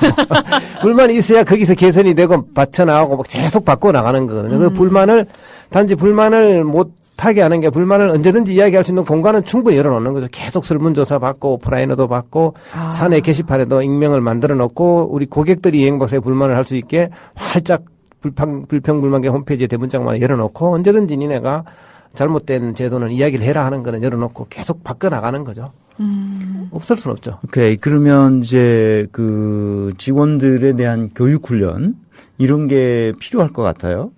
불만이 있어야 거기서 개선이 되고 받쳐나가고 막 계속 바꿔 나가는 거거든요. 그 불만을 단지 불만을 못 하게 하는 게 불만을 언제든지 이야기할 수 있는 공간은 충분히 열어놓는 거죠. 계속 설문조사 받고 오프라인으로도 받고 사내 게시판에도 익명을 만들어 놓고 우리 고객들이 여행버스에 불만을 할 수 있게 활짝 불평불만계 홈페이지에 대문짝만 열어놓고 언제든지 니네가 잘못된 제도는 이야기를 해라 하는 거는 열어놓고 계속 바꿔나가는 거죠. 없을 수는 없죠. 오케이. 그러면 이제 그 직원들에 대한 교육 훈련 이런 게 필요할 것 같아요.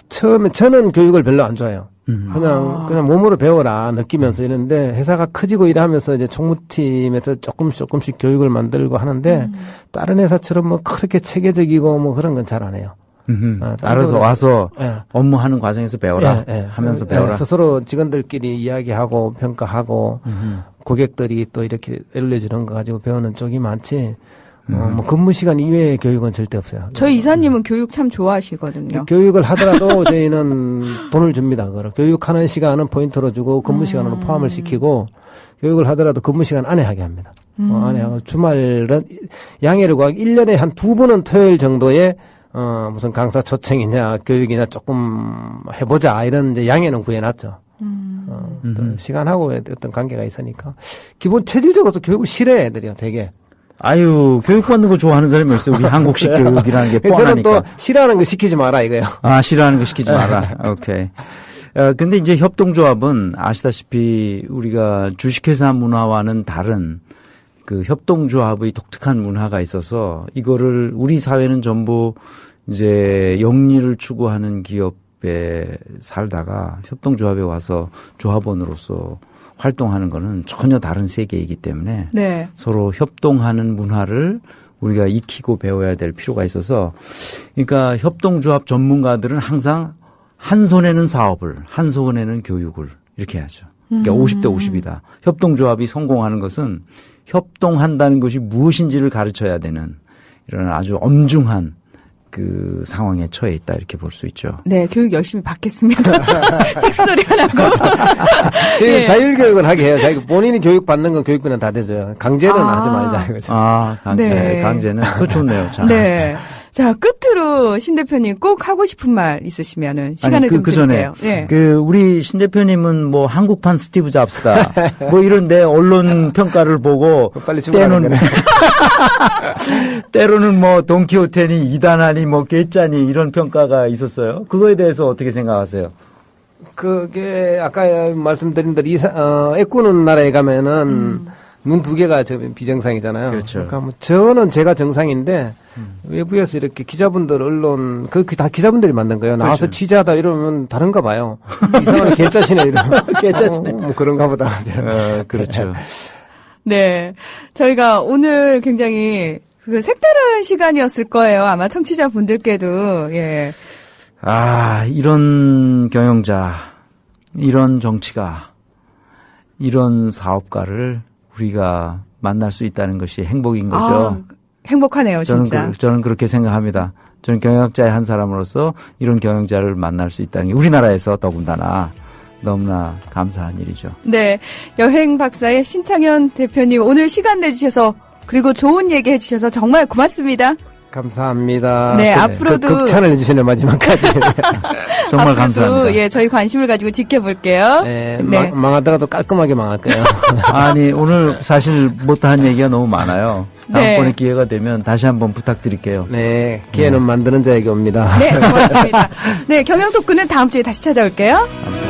처음에 저는 교육을 별로 안 좋아해요. 그냥 몸으로 배워라 느끼면서 이러는데 회사가 커지고 이러면서 이제 총무팀에서 조금씩 교육을 만들고 하는데 다른 회사처럼 뭐 그렇게 체계적이고 뭐 그런 건 잘 안 해요. 알아서 와서 예. 업무하는 과정에서 배워라. 하면서 배워라. 스스로 직원들끼리 이야기하고 평가하고 고객들이 또 이렇게 알려주는 거 가지고 배우는 쪽이 많지. 뭐 근무 시간 이외의 교육은 절대 없어요. 저희 이사님은 교육 참 좋아하시거든요. 교육을 하더라도 저희는 돈을 줍니다. 그걸 교육하는 시간은 포인트로 주고 근무 시간으로 포함을 시키고 교육을 하더라도 근무 시간 안에 하게 합니다. 안에 하고 주말은 양해를 구하고 1년에 한 2번은 토요일 정도에 무슨 강사 초청이냐 교육이냐 조금 해보자 이런 이제 양해는 구해놨죠. 시간하고 어떤 관계가 있으니까 기본 체질적으로 교육을 싫어해 애들이요 되게. 아유, 교육받는 거 좋아하는 사람이 있어요. 우리 한국식 교육이라는 게 뻔하니까. 저는 또 싫어하는 거 시키지 마라 이거요. 싫어하는 거 시키지 마라. 오케이. 근데 이제 협동조합은 아시다시피 우리가 주식회사 문화와는 다른 그 협동조합의 독특한 문화가 있어서 이거를 우리 사회는 전부 이제 영리를 추구하는 기업에 살다가 협동조합에 와서 조합원으로서 활동하는 거는 전혀 다른 세계이기 때문에 네. 서로 협동하는 문화를 우리가 익히고 배워야 될 필요가 있어서 그러니까 협동조합 전문가들은 항상 한 손에는 사업을 한 손에는 교육을 이렇게 하죠. 그러니까 50대 50이다. 협동조합이 성공하는 것은 협동한다는 것이 무엇인지를 가르쳐야 되는 이런 아주 엄중한 그 상황에 처해 있다 이렇게 볼 수 있죠. 네, 교육 열심히 받겠습니다. 틱소리가 나고. 저희 네. 자율교육은 하게 해요. 자기 본인이 교육받는 건 교육비는 다 대줘요. 강제는 하지 말자 이거죠. 네. 강제는 그거 좋네요. 자. 네. 자, 끝으로 신 대표님 꼭 하고 싶은 말 있으시면은 시간을 좀 드릴게요. 전에 우리 신 대표님은 뭐 한국판 스티브 잡스다. 뭐 이런데 언론 평가를 보고 빨리 죽으라는 거네. 때로는 뭐 돈키호테니 이단하니 뭐 괴짜니 이런 평가가 있었어요. 그거에 대해서 어떻게 생각하세요? 그게 아까 말씀드린 대로 애꾸는 나라에 가면은 눈 두 개가 비정상이잖아요. 그렇죠. 그러니까 뭐 저는 제가 정상인데 외부에서 이렇게 기자분들 언론 다 기자분들이 만든 거예요. 나와서 그렇죠. 취재하다 이러면 다른가 봐요. 이상하게 개짜시네 이러면 개짜시네. 뭐 그런가 보다. 그렇죠. 네. 저희가 오늘 굉장히 그 색다른 시간이었을 거예요. 아마 청취자분들께도, 예. 아, 이런 경영자, 이런 정치가, 이런 사업가를 우리가 만날 수 있다는 것이 행복인 거죠. 행복하네요, 진짜. 저는 그렇게 생각합니다. 저는 경영학자의 한 사람으로서 이런 경영자를 만날 수 있다는 게 우리나라에서 더군다나 너무나 감사한 일이죠. 네. 여행 박사의 신창현 대표님 오늘 시간 내주셔서 그리고 좋은 얘기 해주셔서 정말 고맙습니다. 감사합니다. 네, 앞으로도 극찬을 해주시는 마지막까지. 정말 앞으로도, 감사합니다. 예, 저희 관심을 가지고 지켜볼게요. 네, 네. 망하더라도 깔끔하게 망할 거예요. 아니, 오늘 사실 못한 얘기가 너무 많아요. 다음번에 네. 기회가 되면 다시 한번 부탁드릴게요. 네, 기회는 만드는 자에게 옵니다. 네, 고맙습니다. 네, 경영 토크는 다음 주에 다시 찾아올게요. 감사합니다.